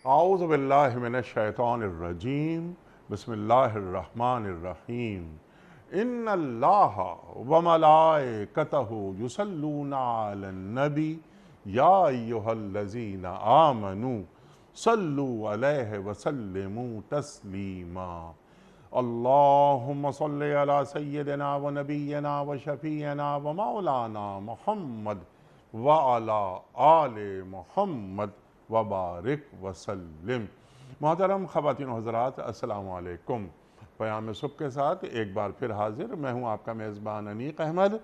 أعوذ بالله من الشيطان الرجيم بسم الله الرحمن الرحيم إن الله وملائكته يصلون على النبي يا أيها الذين آمنوا صلوا عليه وسلموا تسليما اللهم صل على سيدنا ونبينا وشفيعنا ومولانا محمد وعلى آل محمد وبارک وسلم۔ محترم خواتین و حضرات، السلام علیکم۔ پیام صبح کے ساتھ ایک بار پھر حاضر میں ہوں آپ کا میزبان انیق احمد۔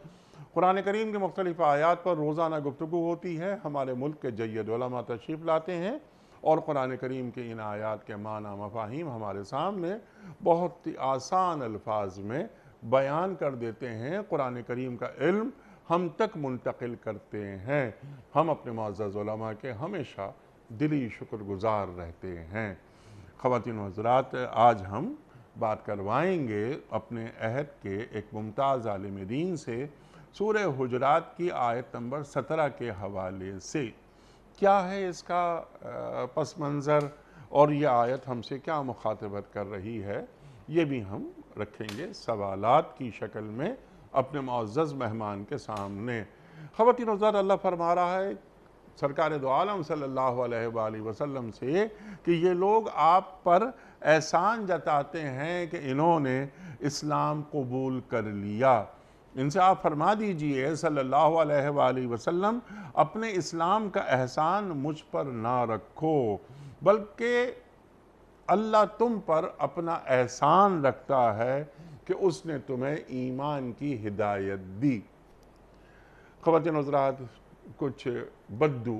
قرآن کریم کے مختلف آیات پر روزانہ گفتگو ہوتی ہے۔ ہمارے ملک کے جید علماء تشریف لاتے ہیں اور قرآن کریم کے ان آیات کے معنی مفاہیم ہمارے سامنے بہت ہی آسان الفاظ میں بیان کر دیتے ہیں۔ قرآن کریم کا علم ہم تک منتقل کرتے ہیں۔ ہم اپنے معزز علماء کے ہمیشہ دلی شکر گزار رہتے ہیں۔ خواتین و حضرات، آج ہم بات کروائیں گے اپنے عہد کے ایک ممتاز عالم دین سے سورہ حجرات کی آیت نمبر 17 کے حوالے سے۔ کیا ہے اس کا پس منظر اور یہ آیت ہم سے کیا مخاطبت کر رہی ہے، یہ بھی ہم رکھیں گے سوالات کی شکل میں اپنے معزز مہمان کے سامنے۔ خواتین و حضرات، اللہ فرما رہا ہے سرکار دو عالم صلی اللہ علیہ وآلہ وسلم سے کہ یہ لوگ آپ پر احسان جتاتے ہیں کہ انہوں نے اسلام قبول کر لیا۔ ان سے آپ فرما دیجئے صلی اللہ علیہ وآلہ وسلم، اپنے اسلام کا احسان مجھ پر نہ رکھو، بلکہ اللہ تم پر اپنا احسان رکھتا ہے کہ اس نے تمہیں ایمان کی ہدایت دی۔ خواتین و حضرات، کچھ بدو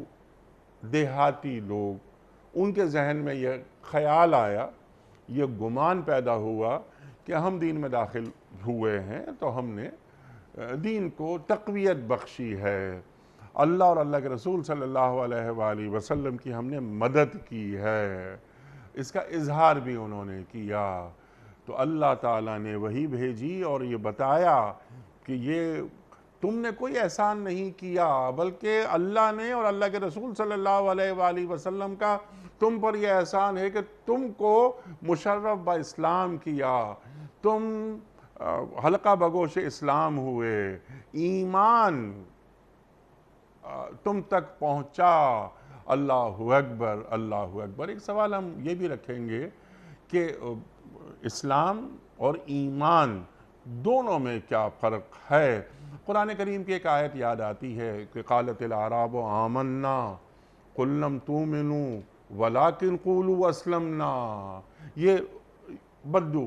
دیہاتی لوگ، ان کے ذہن میں یہ خیال آیا، یہ گمان پیدا ہوا کہ ہم دین میں داخل ہوئے ہیں تو ہم نے دین کو تقویت بخشی ہے، اللہ اور اللہ کے رسول صلی اللہ علیہ وآلہ وسلم کی ہم نے مدد کی ہے، اس کا اظہار بھی انہوں نے کیا۔ تو اللہ تعالیٰ نے وحی بھیجی اور یہ بتایا کہ یہ تم نے کوئی احسان نہیں کیا، بلکہ اللہ نے اور اللہ کے رسول صلی اللہ علیہ وآلہ وسلم کا تم پر یہ احسان ہے کہ تم کو مشرف با اسلام کیا، تم حلقہ بگوش اسلام ہوئے، ایمان تم تک پہنچا۔ اللہ اکبر، اللہ اکبر۔ ایک سوال ہم یہ بھی رکھیں گے کہ اسلام اور ایمان دونوں میں کیا فرق ہے؟ قرآن کریم کی ایک آیت یاد آتی ہے کہ قالت الاعراب آمنا قل لم تؤمنوا ولکن قولوا اسلمنا۔ یہ بدو،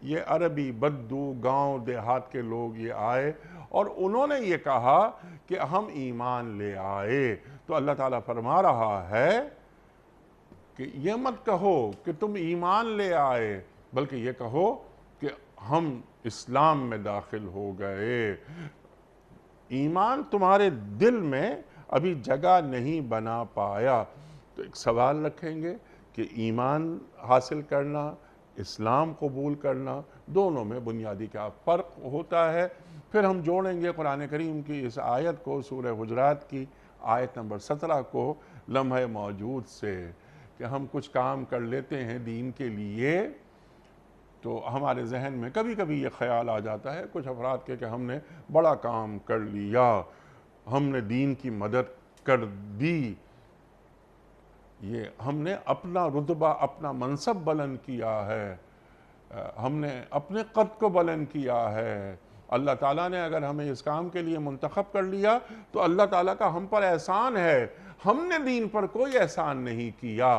یہ عربی بدو گاؤں دیہات کے لوگ یہ آئے اور انہوں نے یہ کہا کہ ہم ایمان لے آئے۔ تو اللہ تعالیٰ فرما رہا ہے کہ یہ مت کہو کہ تم ایمان لے آئے، بلکہ یہ کہو کہ ہم اسلام میں داخل ہو گئے۔ ایمان تمہارے دل میں ابھی جگہ نہیں بنا پایا۔ تو ایک سوال رکھیں گے کہ ایمان حاصل کرنا، اسلام قبول کرنا، دونوں میں بنیادی کیا فرق ہوتا ہے؟ پھر ہم جوڑیں گے قرآن کریم کی اس آیت کو سورہ حجرات کی آیت نمبر 17 کو لمحہ موجود سے، کہ ہم کچھ کام کر لیتے ہیں دین کے لیے تو ہمارے ذہن میں کبھی کبھی یہ خیال آ جاتا ہے کچھ افراد کے کہ ہم نے بڑا کام کر لیا، ہم نے دین کی مدد کر دی، یہ ہم نے اپنا رتبہ، اپنا منصب بلند کیا ہے، ہم نے اپنے قد کو بلند کیا ہے۔ اللہ تعالیٰ نے اگر ہمیں اس کام کے لیے منتخب کر لیا تو اللہ تعالیٰ کا ہم پر احسان ہے، ہم نے دین پر کوئی احسان نہیں کیا۔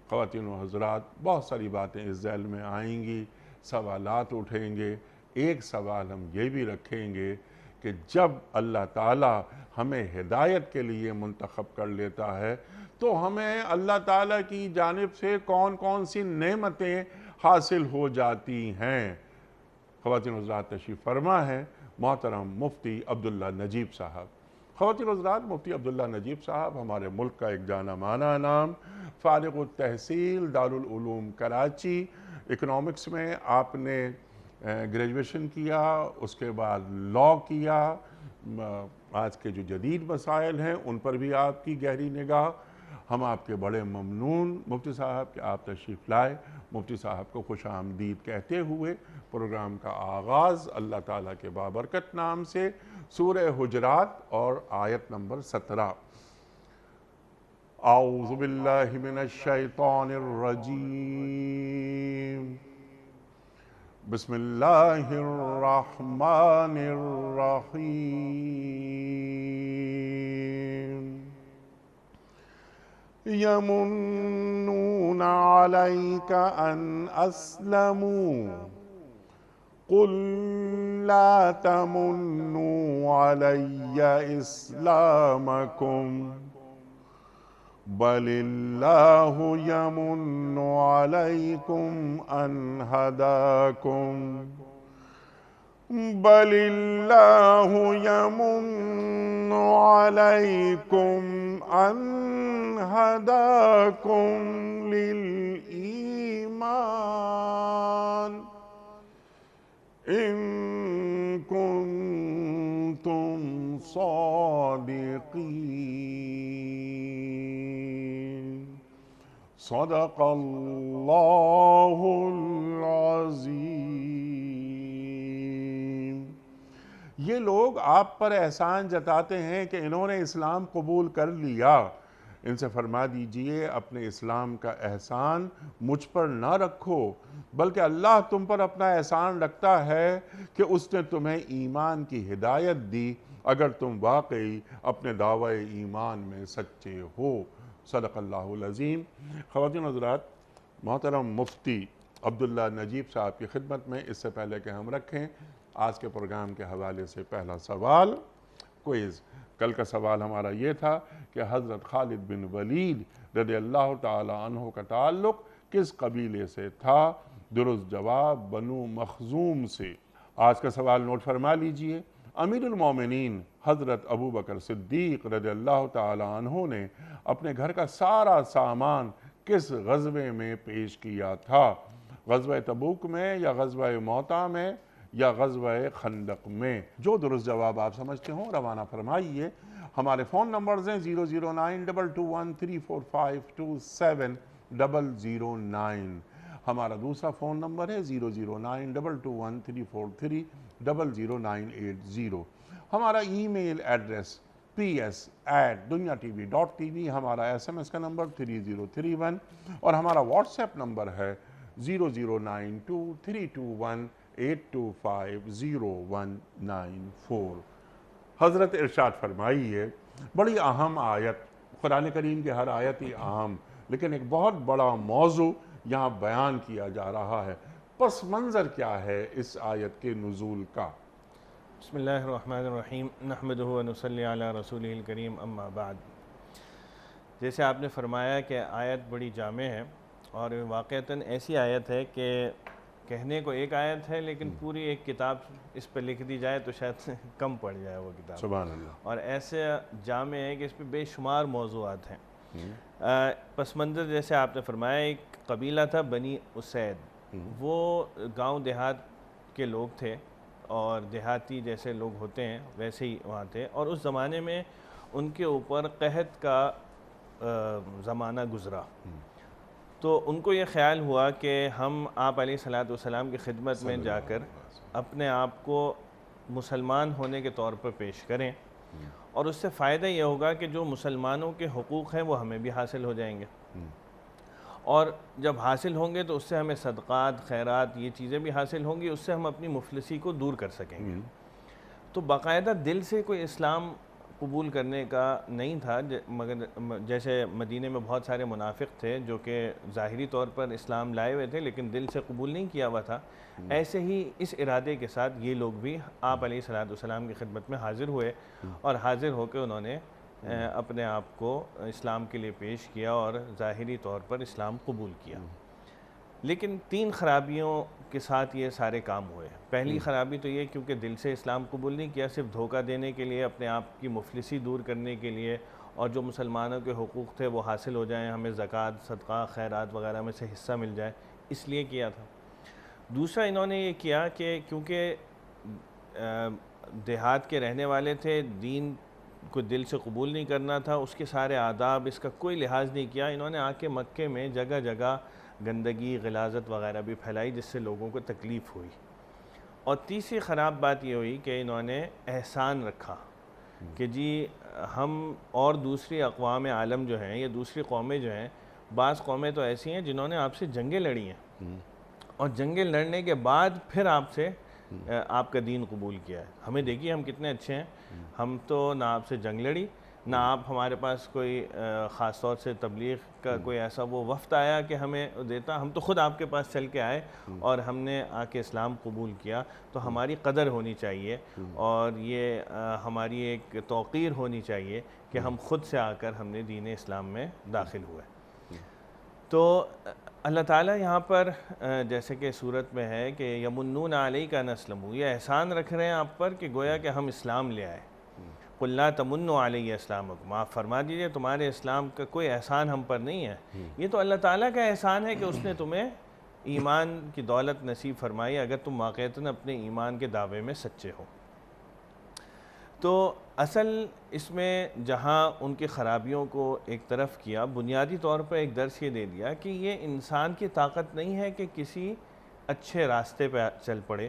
خواتین و حضرات، بہت ساری باتیں اس ذیل میں آئیں گی، سوالات اٹھیں گے۔ ایک سوال ہم یہ بھی رکھیں گے کہ جب اللہ تعالیٰ ہمیں ہدایت کے لیے منتخب کر لیتا ہے تو ہمیں اللہ تعالیٰ کی جانب سے کون کون سی نعمتیں حاصل ہو جاتی ہیں۔ خواتین و حضرات، تشریف فرما ہے محترم مفتی عبداللہ نجیب صاحب۔ خواتین و حضرات، مفتی عبداللہ نجیب صاحب ہمارے ملک کا ایک جانا مانا نام، فارغ التحصیل دارالعلوم کراچی۔ اکنامکس میں آپ نے گریجویشن کیا، اس کے بعد لاء کیا، آج کے جو جدید مسائل ہیں ان پر بھی آپ کی گہری نگاہ۔ ہم آپ کے بڑے ممنون مفتی صاحب کہ آپ تشریف لائے۔ مفتی صاحب کو خوش آمدید کہتے ہوئے پروگرام کا آغاز اللہ تعالیٰ کے بابرکت نام سے سورہ حجرات اور آیت نمبر 17۔ اعوذ باللہ من الشیطان الرجیم، بسم اللہ الرحمن الرحیم۔ یمنون علیک ان اسلموا قل لا تمنوا علی اسلامکم بل اللہ یمن علیکم ان ہداکم بل اللہ یمن علیکم ان ہداکم للایمان ان کنتم صادقین۔ صدق اللہ العظیم۔ یہ لوگ آپ پر احسان جتاتے ہیں کہ انہوں نے اسلام قبول کر لیا، ان سے فرما دیجئے اپنے اسلام کا احسان مجھ پر نہ رکھو، بلکہ اللہ تم پر اپنا احسان رکھتا ہے کہ اس نے تمہیں ایمان کی ہدایت دی اگر تم واقعی اپنے دعوی ایمان میں سچے ہو۔ صدق اللہ العظیم۔ خواتین حضرات، محترم مفتی عبداللہ نجیب صاحب کی خدمت میں اس سے پہلے کہ ہم رکھیں آج کے پروگرام کے حوالے سے پہلا سوال، کوئز۔ کل کا سوال ہمارا یہ تھا کہ حضرت خالد بن ولید رضی اللہ تعالی عنہ کا تعلق کس قبیلے سے تھا؟ درست جواب بنو مخزوم سے۔ آج کا سوال نوٹ فرما لیجئے۔ امیر المومنین حضرت ابو بکر صدیق رضی اللہ تعالی عنہ نے اپنے گھر کا سارا سامان کس غزوے میں پیش کیا تھا؟ غزوہ تبوک میں یا غزوہ موطا میں یا غزوہ خندق میں؟ جو درست جواب آپ سمجھتے ہوں روانہ فرمائیے۔ ہمارے فون نمبرز ہیں 00922134527 ہمارا دوسرا فون نمبر ہے 00922343090 ہمارا ای میل ایڈریس ps@dunyatv.tv ہمارا SMS کا نمبر 3031 اور ہمارا واٹس ایپ نمبر ہے 009232182509194۔ حضرت ارشاد فرمائیے، بڑی اہم آیت، قرآن کریم کی ہر آیت ہی اہم، لیکن ایک بہت بڑا موضوع یہاں بیان کیا جا رہا ہے۔ پس منظر کیا ہے اس آیت کے نزول کا؟ بسم اللہ الرحمن الرحیم، نحمدہ و نصلی علی رسولہ الکریم، اما بعد۔ جیسے آپ نے فرمایا کہ آیت بڑی جامع ہے اور واقعتاً ایسی آیت ہے کہ کہنے کو ایک آیت ہے لیکن پوری ایک کتاب اس پہ لکھ دی جائے تو شاید کم پڑ جائے وہ کتاب۔ سبحان اللہ۔ اور ایسے جامع ہے کہ اس پہ بے شمار موضوعات ہیں۔ پس منظر جیسے آپ نے فرمایا، ایک قبیلہ تھا بنی اسید، وہ گاؤں دیہات کے لوگ تھے اور دیہاتی جیسے لوگ ہوتے ہیں ویسے ہی وہاں تھے، اور اس زمانے میں ان کے اوپر قحط کا زمانہ گزرا، تو ان کو یہ خیال ہوا کہ ہم آپ علیہ السلام کی خدمت میں جا کر اپنے آپ کو مسلمان ہونے کے طور پر پیش کریں، اور اس سے فائدہ یہ ہوگا کہ جو مسلمانوں کے حقوق ہیں وہ ہمیں بھی حاصل ہو جائیں گے، اور جب حاصل ہوں گے تو اس سے ہمیں صدقات، خیرات، یہ چیزیں بھی حاصل ہوں گی، اس سے ہم اپنی مفلسی کو دور کر سکیں گے۔ تو باقاعدہ دل سے کوئی اسلام قبول کرنے کا نہیں تھا، مگر جیسے مدینے میں بہت سارے منافق تھے جو کہ ظاہری طور پر اسلام لائے ہوئے تھے لیکن دل سے قبول نہیں کیا ہوا تھا، ایسے ہی اس ارادے کے ساتھ یہ لوگ بھی آپ علیہ السلام کی خدمت میں حاضر ہوئے، اور حاضر ہو کے انہوں نے اپنے آپ کو اسلام کے لیے پیش کیا اور ظاہری طور پر اسلام قبول کیا۔ لیکن 3 خرابیوں کے ساتھ یہ سارے کام ہوئے۔ پہلی خرابی تو یہ کیونکہ دل سے اسلام قبول نہیں کیا، صرف دھوکہ دینے کے لیے، اپنے آپ کی مفلسی دور کرنے کے لیے، اور جو مسلمانوں کے حقوق تھے وہ حاصل ہو جائیں، ہمیں زکوٰۃ، صدقہ، خیرات وغیرہ میں سے حصہ مل جائے، اس لیے کیا تھا۔ دوسرا انہوں نے یہ کیا کہ کیونکہ دیہات کے رہنے والے تھے، دین کو دل سے قبول نہیں کرنا تھا، اس کے سارے آداب، اس کا کوئی لحاظ نہیں کیا. انہوں نے آ کے مکے میں جگہ جگہ گندگی، غلاظت وغیرہ بھی پھیلائی جس سے لوگوں کو تکلیف ہوئی. اور تیسری خراب بات یہ ہوئی کہ انہوں نے احسان رکھا کہ جی ہم اور دوسری اقوام عالم جو ہیں یا دوسری قومیں جو ہیں، بعض قومیں تو ایسی ہیں جنہوں نے آپ سے جنگیں لڑی ہیں اور جنگیں لڑنے کے بعد پھر آپ سے آپ کا دین قبول کیا ہے. ہمیں دیکھیے ہم کتنے اچھے ہیں، ہم تو نہ آپ سے جنگ لڑی، نہ آپ ہمارے پاس کوئی خاص طور سے تبلیغ کا کوئی ایسا وہ وفد آیا کہ ہمیں دیتا، ہم تو خود آپ کے پاس چل کے آئے اور ہم نے آ کے اسلام قبول کیا. تو ہماری قدر ہونی چاہیے اور یہ ہماری ایک توقیر ہونی چاہیے کہ ہم خود سے آ کر ہم نے دین اسلام میں داخل ہوئے. تو اللہ تعالیٰ یہاں پر جیسے کہ صورت میں ہے کہ یمنون علیک ان اسلموا، یہ احسان رکھ رہے ہیں آپ پر کہ گویا کہ ہم اسلام لے آئے. قل لا تمنوا علی اسلامکم، آپ فرما دیجئے تمہارے اسلام کا کوئی احسان ہم پر نہیں ہے، یہ تو اللہ تعالیٰ کا احسان ہے کہ اس نے تمہیں ایمان کی دولت نصیب فرمائی اگر تم واقعتاً اپنے ایمان کے دعوے میں سچے ہو. تو اصل اس میں جہاں ان کی خرابیوں کو ایک طرف کیا، بنیادی طور پر ایک درس یہ دے دیا کہ یہ انسان کی طاقت نہیں ہے کہ کسی اچھے راستے پہ چل پڑے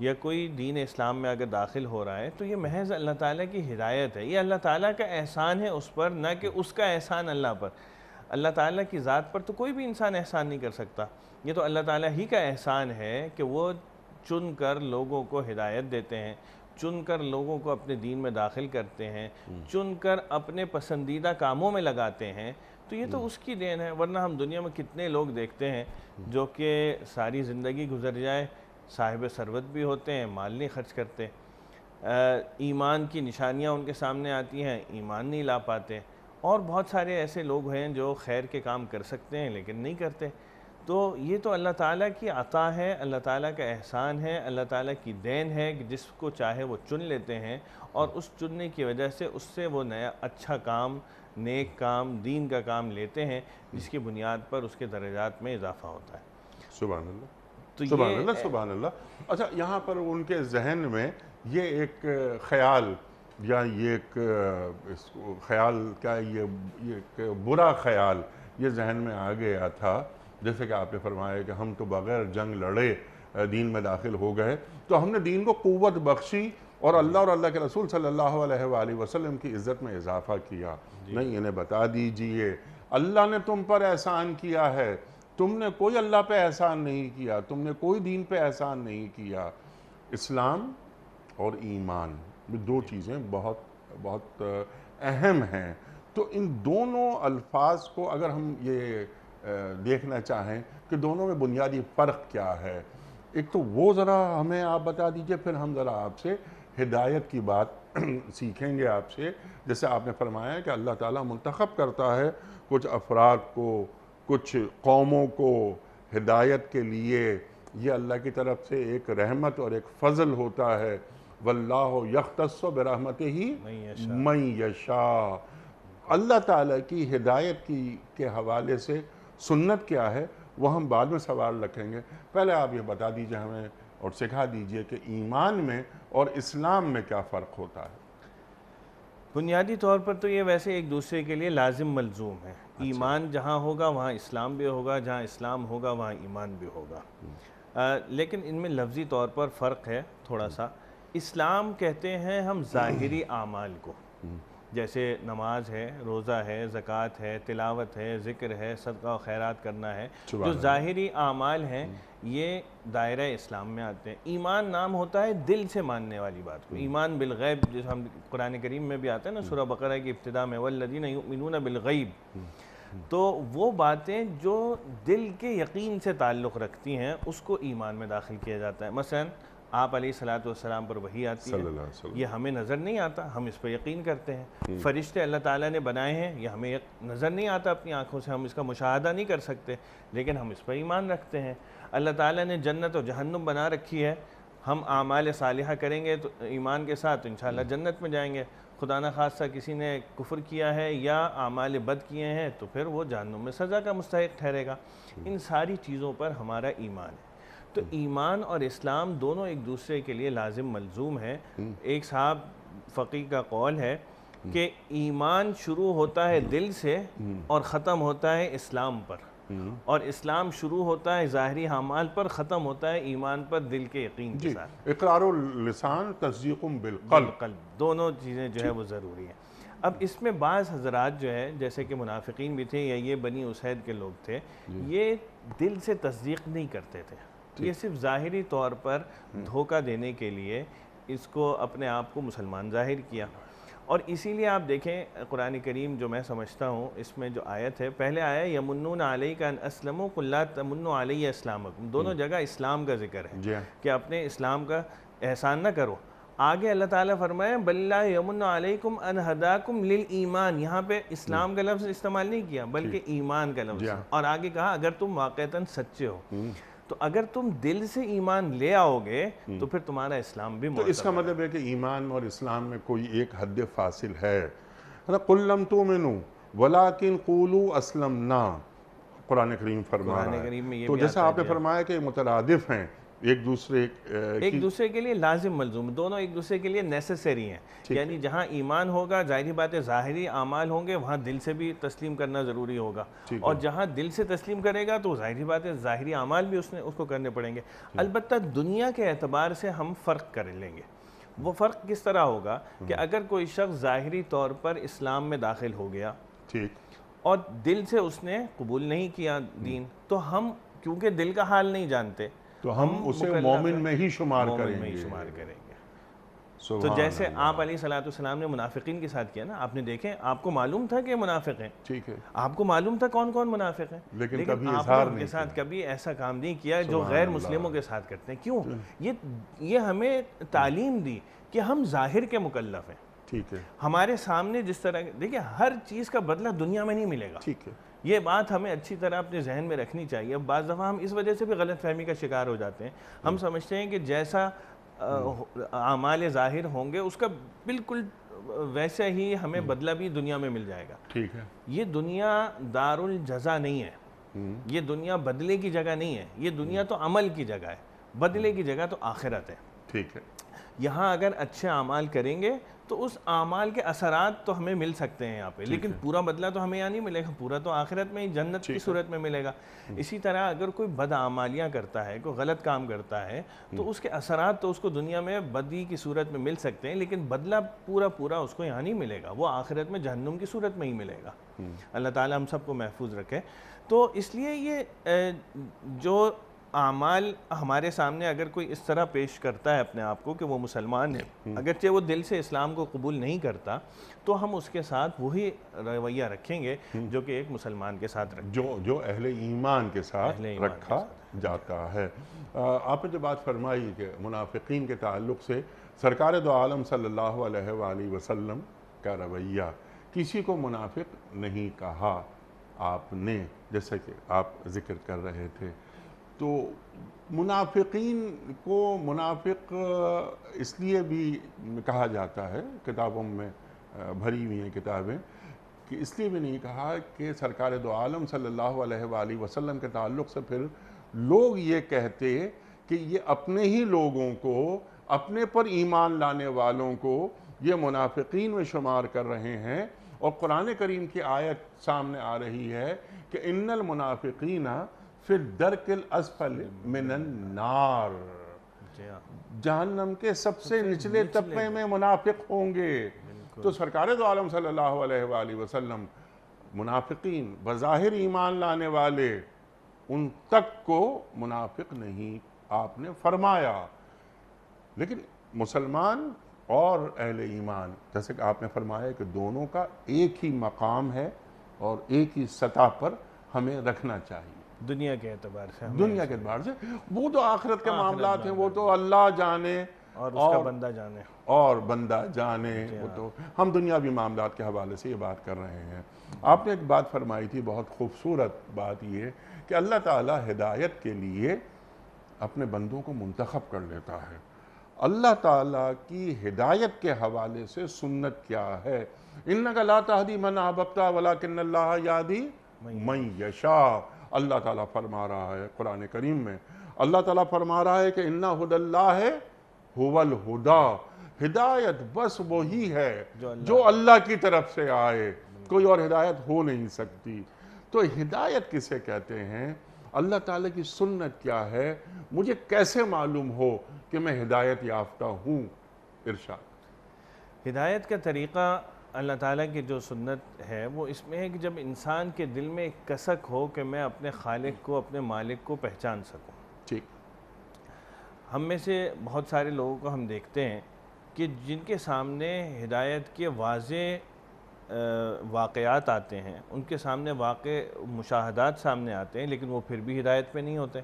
یا کوئی دین اسلام میں اگر داخل ہو رہا ہے تو یہ محض اللہ تعالیٰ کی ہدایت ہے، یہ اللہ تعالیٰ کا احسان ہے اس پر، نہ کہ اس کا احسان اللہ پر. اللہ تعالیٰ کی ذات پر تو کوئی بھی انسان احسان نہیں کر سکتا، یہ تو اللہ تعالیٰ ہی کا احسان ہے کہ وہ چن کر لوگوں کو ہدایت دیتے ہیں، چن کر لوگوں کو اپنے دین میں داخل کرتے ہیں، چن کر اپنے پسندیدہ کاموں میں لگاتے ہیں. تو یہ تو اس کی دین ہے، ورنہ ہم دنیا میں کتنے لوگ دیکھتے ہیں جو کہ ساری زندگی گزر جائے، صاحب ثروت بھی ہوتے ہیں، مال نہیں خرچ کرتے، ایمان کی نشانیاں ان کے سامنے آتی ہیں، ایمان نہیں لا پاتے. اور بہت سارے ایسے لوگ ہیں جو خیر کے کام کر سکتے ہیں لیکن نہیں کرتے. تو یہ تو اللہ تعالیٰ کی عطا ہے، اللہ تعالیٰ کا احسان ہے، اللہ تعالیٰ کی دین ہے کہ جس کو چاہے وہ چن لیتے ہیں اور اس چننے کی وجہ سے اس سے وہ نیا اچھا کام، نیک کام، دین کا کام لیتے ہیں جس کی بنیاد پر اس کے درجات میں اضافہ ہوتا ہے. سبحان اللہ، تو سبحان اللہ، سبحان اللہ. اچھا، یہاں پر ان کے ذہن میں یہ ایک خیال یا یہ ایک خیال کیا، یہ ایک برا خیال یہ ذہن میں آ گیا تھا، جیسے کہ آپ نے فرمایا کہ ہم تو بغیر جنگ لڑے دین میں داخل ہو گئے، تو ہم نے دین کو قوت بخشی اور اللہ اور اللہ کے رسول صلی اللہ علیہ وآلہ وسلم کی عزت میں اضافہ کیا. نہیں، انہیں بتا دیجئے اللہ نے تم پر احسان کیا ہے، تم نے کوئی اللہ پہ احسان نہیں کیا، تم نے کوئی دین پہ احسان نہیں کیا. اسلام اور ایمان یہ دو چیزیں بہت بہت اہم ہیں. تو ان دونوں الفاظ کو اگر ہم یہ دیکھنا چاہیں کہ دونوں میں بنیادی فرق کیا ہے، ایک تو وہ ذرا ہمیں آپ بتا دیجئے، پھر ہم ذرا آپ سے ہدایت کی بات سیکھیں گے آپ سے. جیسے آپ نے فرمایا کہ اللہ تعالیٰ منتخب کرتا ہے کچھ افراد کو، کچھ قوموں کو ہدایت کے لیے، یہ اللہ کی طرف سے ایک رحمت اور ایک فضل ہوتا ہے. واللہ یختص برحمتہ من یشاء. اللہ تعالیٰ کی ہدایت کے حوالے سے سنت کیا ہے وہ ہم بعد میں سوال رکھیں گے. پہلے آپ یہ بتا دیجئے ہمیں اور سکھا دیجئے کہ ایمان میں اور اسلام میں کیا فرق ہوتا ہے. بنیادی طور پر تو یہ ویسے ایک دوسرے کے لیے لازم ملزوم ہے. ایمان جہاں ہوگا وہاں اسلام بھی ہوگا، جہاں اسلام ہوگا وہاں ایمان بھی ہوگا. لیکن ان میں لفظی طور پر فرق ہے تھوڑا سا. اسلام کہتے ہیں ہم ظاہری اعمال کو، جیسے نماز ہے، روزہ ہے، زکوٰۃ ہے، تلاوت ہے، ذکر ہے، صدقہ و خیرات کرنا ہے، جو ظاہری اعمال ہیں یہ دائرہ اسلام میں آتے ہیں. ایمان نام ہوتا ہے دل سے ماننے والی بات کو. ایمان بالغیب جیسے ہم قرآن کریم میں بھی آتا ہے نا، سورہ بقرہ کی ابتدا میں والذین یؤمنون بالغیب. تو وہ باتیں جو دل کے یقین سے تعلق رکھتی ہیں اس کو ایمان میں داخل کیا جاتا ہے. مثلا آپ علیہ الصلوۃ والسلام پر وحی آتی ہے، یہ ہمیں نظر نہیں آتا، ہم اس پہ یقین کرتے ہیں. فرشتے اللہ تعالیٰ نے بنائے ہیں، یہ ہمیں نظر نہیں آتا اپنی آنکھوں سے، ہم اس کا مشاہدہ نہیں کر سکتے لیکن ہم اس پہ ایمان رکھتے ہیں. اللہ تعالیٰ نے جنت و جہنم بنا رکھی ہے، ہم اعمال صالحہ کریں گے تو ایمان کے ساتھ انشاءاللہ جنت میں جائیں گے. خدا نہ خواستہ کسی نے کفر کیا ہے یا اعمال بد کیے ہیں تو پھر وہ جہنم میں سزا کا مستحق ٹھہرے گا. ان ساری چیزوں پر ہمارا ایمان ہے. تو ایمان اور اسلام دونوں ایک دوسرے کے لیے لازم ملزوم ہیں. ایک صاحب فقیہ کا قول ہے کہ ایمان شروع ہوتا ہے دل سے اور ختم ہوتا ہے اسلام پر، اور اسلام شروع ہوتا ہے ظاہری اعمال پر، ختم ہوتا ہے ایمان پر دل کے یقین کے ساتھ۔ اقرار اللسان تصدیق بالقلب، دونوں چیزیں جو ہے وہ ضروری ہیں۔ اب اس میں بعض حضرات جو ہے جیسے کہ منافقین بھی تھے یا یہ بنی اسید کے لوگ تھے، یہ دل سے تصدیق نہیں کرتے تھے، یہ صرف ظاہری طور پر دھوکہ دینے کے لیے اس کو اپنے آپ کو مسلمان ظاہر کیا۔ اور اسی لیے آپ دیکھیں قرآن کریم جو میں سمجھتا ہوں اس میں جو آیت ہے، پہلے آیا یمنون علیک ان اسلموا قل لا تمنوا علی اسلامکم، دونوں جگہ اسلام کا ذکر ہے کہ اپنے اسلام کا احسان نہ کرو۔ آگے اللہ تعالیٰ فرمایا بل لا یمن علیکم ان ہداکم للایمان، یہاں پہ اسلام کا لفظ استعمال نہیں کیا بلکہ ایمان کا لفظ، اور آگے کہا اگر تم واقعتاً سچے ہو۔ تو اگر تم دل سے ایمان لے آؤ گے تو پھر تمہارا اسلام بھی تو اس کا مطلب ہے کہ ایمان اور اسلام میں کوئی ایک حد فاصل ہے۔ قُل لَمْ تُؤْمِنُوا وَلَٰكِنْ قُولُوا أَسْلَمْنَا، قرآن کریم فرما رہا ہے۔ تو جیسا آپ نے فرمایا کہ مترادف ہیں، ایک دوسرے کے لیے لازم ملزوم، دونوں ایک دوسرے کے لیے نیسیسری ہیں، یعنی جہاں ایمان ہوگا ظاہری بات ہے ظاہری اعمال ہوں گے، وہاں دل سے بھی تسلیم کرنا ضروری ہوگا، اور جہاں دل سے تسلیم کرے گا تو ظاہری بات ہے ظاہری اعمال بھی اس کو کرنے پڑیں گے۔ البتہ دنیا کے اعتبار سے ہم فرق کر لیں گے۔ وہ فرق کس طرح ہوگا کہ اگر کوئی شخص ظاہری طور پر اسلام میں داخل ہو گیا اور دل سے اس نے قبول نہیں کیا دین، تو ہم کیونکہ دل کا حال نہیں جانتے تو ہم اسے مومن میں ہی شمار کریں گے۔ تو جیسے آپ علیہ السلام نے منافقین کے ساتھ کیا نا، آپ نے دیکھیں آپ کو معلوم تھا کہ منافق ہیں، ٹھیک ہے، آپ کو معلوم تھا کون کون منافق ہیں، لیکن آپ نے ان کے ساتھ کبھی ایسا کام نہیں کیا جو غیر مسلموں کے ساتھ کرتے ہیں۔ کیوں؟ یہ ہمیں تعلیم دی کہ ہم ظاہر کے مکلف ہیں، ٹھیک ہے، ہمارے سامنے جس طرح دیکھیں ہر چیز کا بدلہ دنیا میں نہیں ملے گا، ٹھیک ہے، یہ بات ہمیں اچھی طرح اپنے ذہن میں رکھنی چاہیے۔ اب بعض دفعہ ہم اس وجہ سے بھی غلط فہمی کا شکار ہو جاتے ہیں، ہم سمجھتے ہیں کہ جیسا اعمال ظاہر ہوں گے اس کا بالکل ویسے ہی ہمیں بدلہ بھی دنیا میں مل جائے گا۔ ٹھیک ہے، یہ دنیا دار الجزا نہیں ہے، یہ دنیا بدلے کی جگہ نہیں ہے، یہ دنیا تو عمل کی جگہ ہے، بدلے کی جگہ تو آخرت ہے۔ ٹھیک ہے، یہاں اگر اچھے اعمال کریں گے تو اس اعمال کے اثرات تو ہمیں مل سکتے ہیں یہاں پہ، لیکن پورا بدلہ تو ہمیں یہاں نہیں ملے گا، پورا تو آخرت میں ہی جنت کی صورت میں ملے گا۔ اسی طرح اگر کوئی بد اعمالیاں کرتا ہے، کوئی غلط کام کرتا ہے، تو اس کے اثرات تو اس کو دنیا میں بدی کی صورت میں مل سکتے ہیں، لیکن بدلہ پورا اس کو یہاں نہیں ملے گا، وہ آخرت میں جہنم کی صورت میں ہی ملے گا۔ اللہ تعالیٰ ہم سب کو محفوظ رکھے۔ تو اس لیے یہ جو اعمال ہمارے سامنے اگر کوئی اس طرح پیش کرتا ہے اپنے آپ کو کہ وہ مسلمان ہے، اگرچہ وہ دل سے اسلام کو قبول نہیں کرتا، تو ہم اس کے ساتھ وہی رویہ رکھیں گے جو کہ ایک مسلمان کے ساتھ رکھیں، جو اہل ایمان کے ساتھ رکھا جاتا ہے۔ آپ نے جو بات فرمائی کہ منافقین کے تعلق سے سرکار دو عالم صلی اللہ علیہ وآلہ وسلم کا رویہ، کسی کو منافق نہیں کہا آپ نے، جیسے کہ آپ ذکر کر رہے تھے۔ تو منافقین کو منافق اس لیے بھی کہا جاتا ہے، کتابوں میں بھری ہوئی ہیں کتابیں، کہ اس لیے بھی نہیں کہا کہ سرکار دو عالم صلی اللہ علیہ وآلہ وسلم کے تعلق سے پھر لوگ یہ کہتے کہ یہ اپنے ہی لوگوں کو، اپنے پر ایمان لانے والوں کو یہ منافقین میں شمار کر رہے ہیں، اور قرآن کریم کی آیت سامنے آ رہی ہے کہ ان المنافقین فی الدرک الاسفل من النار، جہنم کے سب سے نچلے طبقے میں منافق ہوں گے۔ تو سرکار دو عالم صلی اللہ علیہ وآلہ وسلم منافقین بظاہر ایمان لانے والے ان تک کو منافق نہیں آپ نے فرمایا، لیکن مسلمان اور اہل ایمان جیسے کہ آپ نے فرمایا کہ دونوں کا ایک ہی مقام ہے اور ایک ہی سطح پر ہمیں رکھنا چاہیے، دنیا کے اعتبار سے، دنیا کے اعتبار سے۔ وہ تو آخرت کے معاملات ہیں، وہ تو اللہ جانے اور اس کا بندہ جانے، اور بندہ جانے، وہ تو ہم دنیاوی معاملات کے حوالے سے یہ بات کر رہے ہیں۔ آپ نے ایک بات فرمائی تھی، بہت خوبصورت بات یہ کہ اللہ تعالیٰ ہدایت کے لیے اپنے بندوں کو منتخب کر لیتا ہے۔ اللہ تعالیٰ کی ہدایت کے حوالے سے سنت کیا ہے؟ اِنَّكَ لَا تَهْدِي مَنْ أَحْبَبْتَ وَلَكِنَّ اللَّهَ يَهْدِي مَنْ يَشَاءُ۔ اللہ تعالیٰ فرما رہا ہے قرآن کریم میں، اللہ تعالیٰ فرما رہا ہے کہ اِنَّ هُدَى اللَّهِ هُوَ الْهُدَى، ہدایت بس وہی ہے جو اللہ کی طرف سے آئے، کوئی اور ہدایت ہو نہیں سکتی۔ تو ہدایت کسے کہتے ہیں؟ اللہ تعالیٰ کی سنت کیا ہے؟ مجھے کیسے معلوم ہو کہ میں ہدایت یافتہ ہوں؟ ارشاد۔ ہدایت کا طریقہ اللہ تعالیٰ کی جو سنت ہے وہ اس میں ہے کہ جب انسان کے دل میں ایک کسک ہو کہ میں اپنے خالق کو، اپنے مالک کو پہچان سکوں۔ ٹھیک۔ ہم میں سے بہت سارے لوگوں کو ہم دیکھتے ہیں کہ جن کے سامنے ہدایت کے واضح واقعات آتے ہیں، ان کے سامنے واقع مشاہدات سامنے آتے ہیں، لیکن وہ پھر بھی ہدایت پہ نہیں ہوتے۔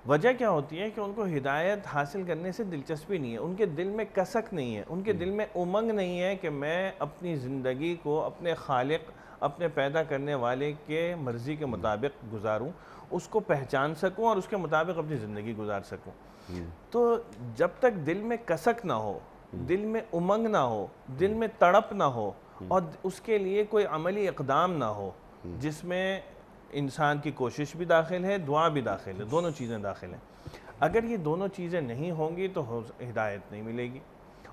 وجہ کیا ہوتی ہے کہ ان کو ہدایت حاصل کرنے سے دلچسپی نہیں ہے، ان کے دل میں کسک نہیں ہے، ان کے دل میں امنگ نہیں ہے کہ میں اپنی زندگی کو اپنے خالق، اپنے پیدا کرنے والے کے مرضی کے مطابق گزاروں، اس کو پہچان سکوں اور اس کے مطابق اپنی زندگی گزار سکوں۔ تو جب تک دل میں کسک نہ ہو، دل میں امنگ نہ ہو، دل میں تڑپ نہ ہو، اور اس کے لیے کوئی عملی اقدام نہ ہو جس میں انسان کی کوشش بھی داخل ہے، دعا بھی داخل ہے، دونوں چیزیں داخل ہیں، اگر یہ دونوں چیزیں نہیں ہوں گی تو ہدایت نہیں ملے گی۔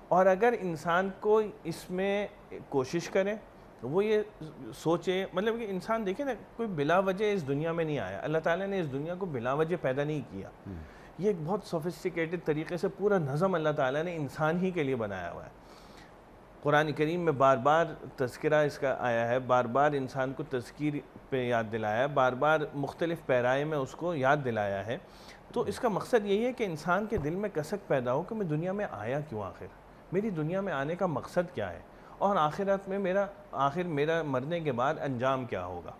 اور اگر انسان کو اس میں کوشش کرے، وہ یہ سوچے، مطلب کہ انسان دیکھیں نا، کوئی بلا وجہ اس دنیا میں نہیں آیا، اللہ تعالیٰ نے اس دنیا کو بلا وجہ پیدا نہیں کیا، یہ ایک بہت سوفسٹیکیٹڈ طریقے سے پورا نظم اللہ تعالیٰ نے انسان ہی کے لیے بنایا ہوا ہے۔ قرآن کریم میں بار بار تذکرہ اس کا آیا ہے، بار بار انسان کو تذکیر پہ یاد دلایا ہے، بار بار مختلف پیرائے میں اس کو یاد دلایا ہے۔ تو اس کا مقصد یہی ہے کہ انسان کے دل میں کسک پیدا ہو کہ میں دنیا میں آیا کیوں، آخر میری دنیا میں آنے کا مقصد کیا ہے، اور آخرت میں میرا مرنے کے بعد انجام کیا ہوگا۔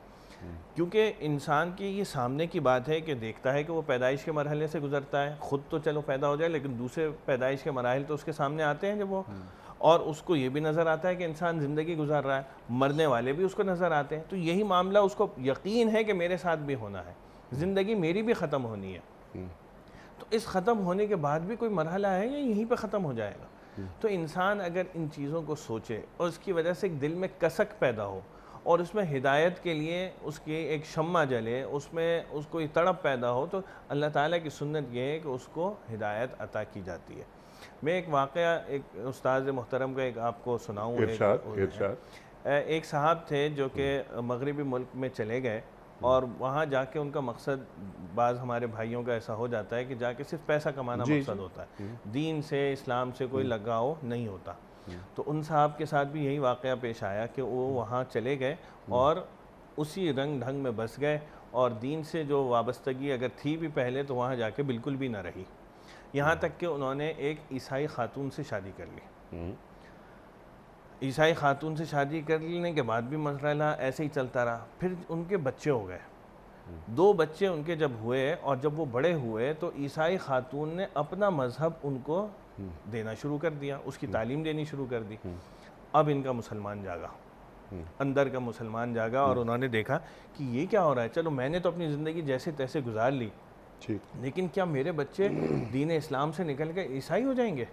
کیونکہ انسان کی یہ سامنے کی بات ہے کہ دیکھتا ہے کہ وہ پیدائش کے مرحلے سے گزرتا ہے، خود تو چلو پیدا ہو جائے لیکن دوسرے پیدائش کے مراحل تو اس کے سامنے آتے ہیں جب وہ، اور اس کو یہ بھی نظر آتا ہے کہ انسان زندگی گزار رہا ہے، مرنے والے بھی اس کو نظر آتے ہیں، تو یہی معاملہ اس کو یقین ہے کہ میرے ساتھ بھی ہونا ہے، زندگی میری بھی ختم ہونی ہے۔ تو اس ختم ہونے کے بعد بھی کوئی مرحلہ ہے یا یہیں پہ ختم ہو جائے گا؟ تو انسان اگر ان چیزوں کو سوچے اور اس کی وجہ سے ایک دل میں کسک پیدا ہو اور اس میں ہدایت کے لیے اس کی ایک شمع جلے، اس میں اس کو تڑپ پیدا ہو، تو اللہ تعالیٰ کی سنت یہ ہے کہ اس کو ہدایت عطا کی جاتی ہے۔ میں ایک واقعہ ایک استاد محترم کا ایک آپ کو سناؤں۔ ایک صاحب تھے جو کہ مغربی ملک میں چلے گئے، اور وہاں جا کے ان کا مقصد، بعض ہمارے بھائیوں کا ایسا ہو جاتا ہے کہ جا کے صرف پیسہ کمانا مقصد ہوتا ہے، دین سے، اسلام سے کوئی لگاؤ نہیں ہوتا۔ تو ان صاحب کے ساتھ بھی یہی واقعہ پیش آیا کہ وہ وہاں چلے گئے اور اسی رنگ ڈھنگ میں بس گئے، اور دین سے جو وابستگی اگر تھی بھی پہلے تو وہاں جا کے بالکل بھی نہ رہی، یہاں تک کہ انہوں نے ایک عیسائی خاتون سے شادی کر لی۔ عیسائی خاتون سے شادی کر لینے کے بعد بھی مسئلہ ایسے ہی چلتا رہا، پھر ان کے بچے ہو گئے، 2 بچے ان کے جب ہوئے اور جب وہ بڑے ہوئے تو عیسائی خاتون نے اپنا مذہب ان کو دینا شروع کر دیا، اس کی تعلیم دینی شروع کر دی۔ اب ان کا مسلمان جاگا، اندر کا مسلمان جاگا، اور انہوں نے دیکھا کہ یہ کیا ہو رہا ہے، چلو میں نے تو اپنی زندگی جیسے تیسے گزار لی، لیکن کیا میرے بچے دین اسلام سے نکل کے عیسائی ہو جائیں گے؟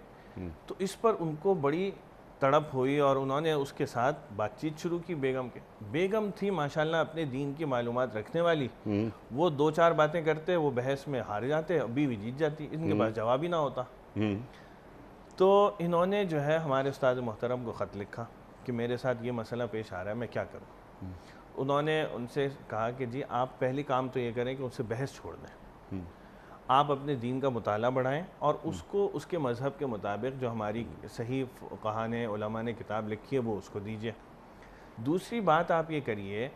تو اس پر ان کو بڑی تڑپ ہوئی، اور انہوں نے اس کے ساتھ بات چیت شروع کی بیگم کے۔ بیگم تھی ماشاءاللہ اپنے دین کی معلومات رکھنے والی، وہ 2-4 باتیں کرتے، وہ بحث میں ہار جاتے، بیوی جیت جاتی، ان کے پاس جواب ہی نہ ہوتا۔ تو انہوں نے جو ہے ہمارے استاد محترم کو خط لکھا کہ میرے ساتھ یہ مسئلہ پیش آ رہا ہے، میں کیا کروں؟ انہوں نے ان سے کہا کہ جی آپ پہلی کام تو یہ کریں کہ ان سے بحث چھوڑ دیں، آپ اپنے دین کا مطالعہ بڑھائیں اور اس کو اس کے مذہب کے مطابق جو ہماری صحیح فقہاء نے، علماء نے کتاب لکھی ہے وہ اس کو دیجیے۔ دوسری بات آپ یہ کریے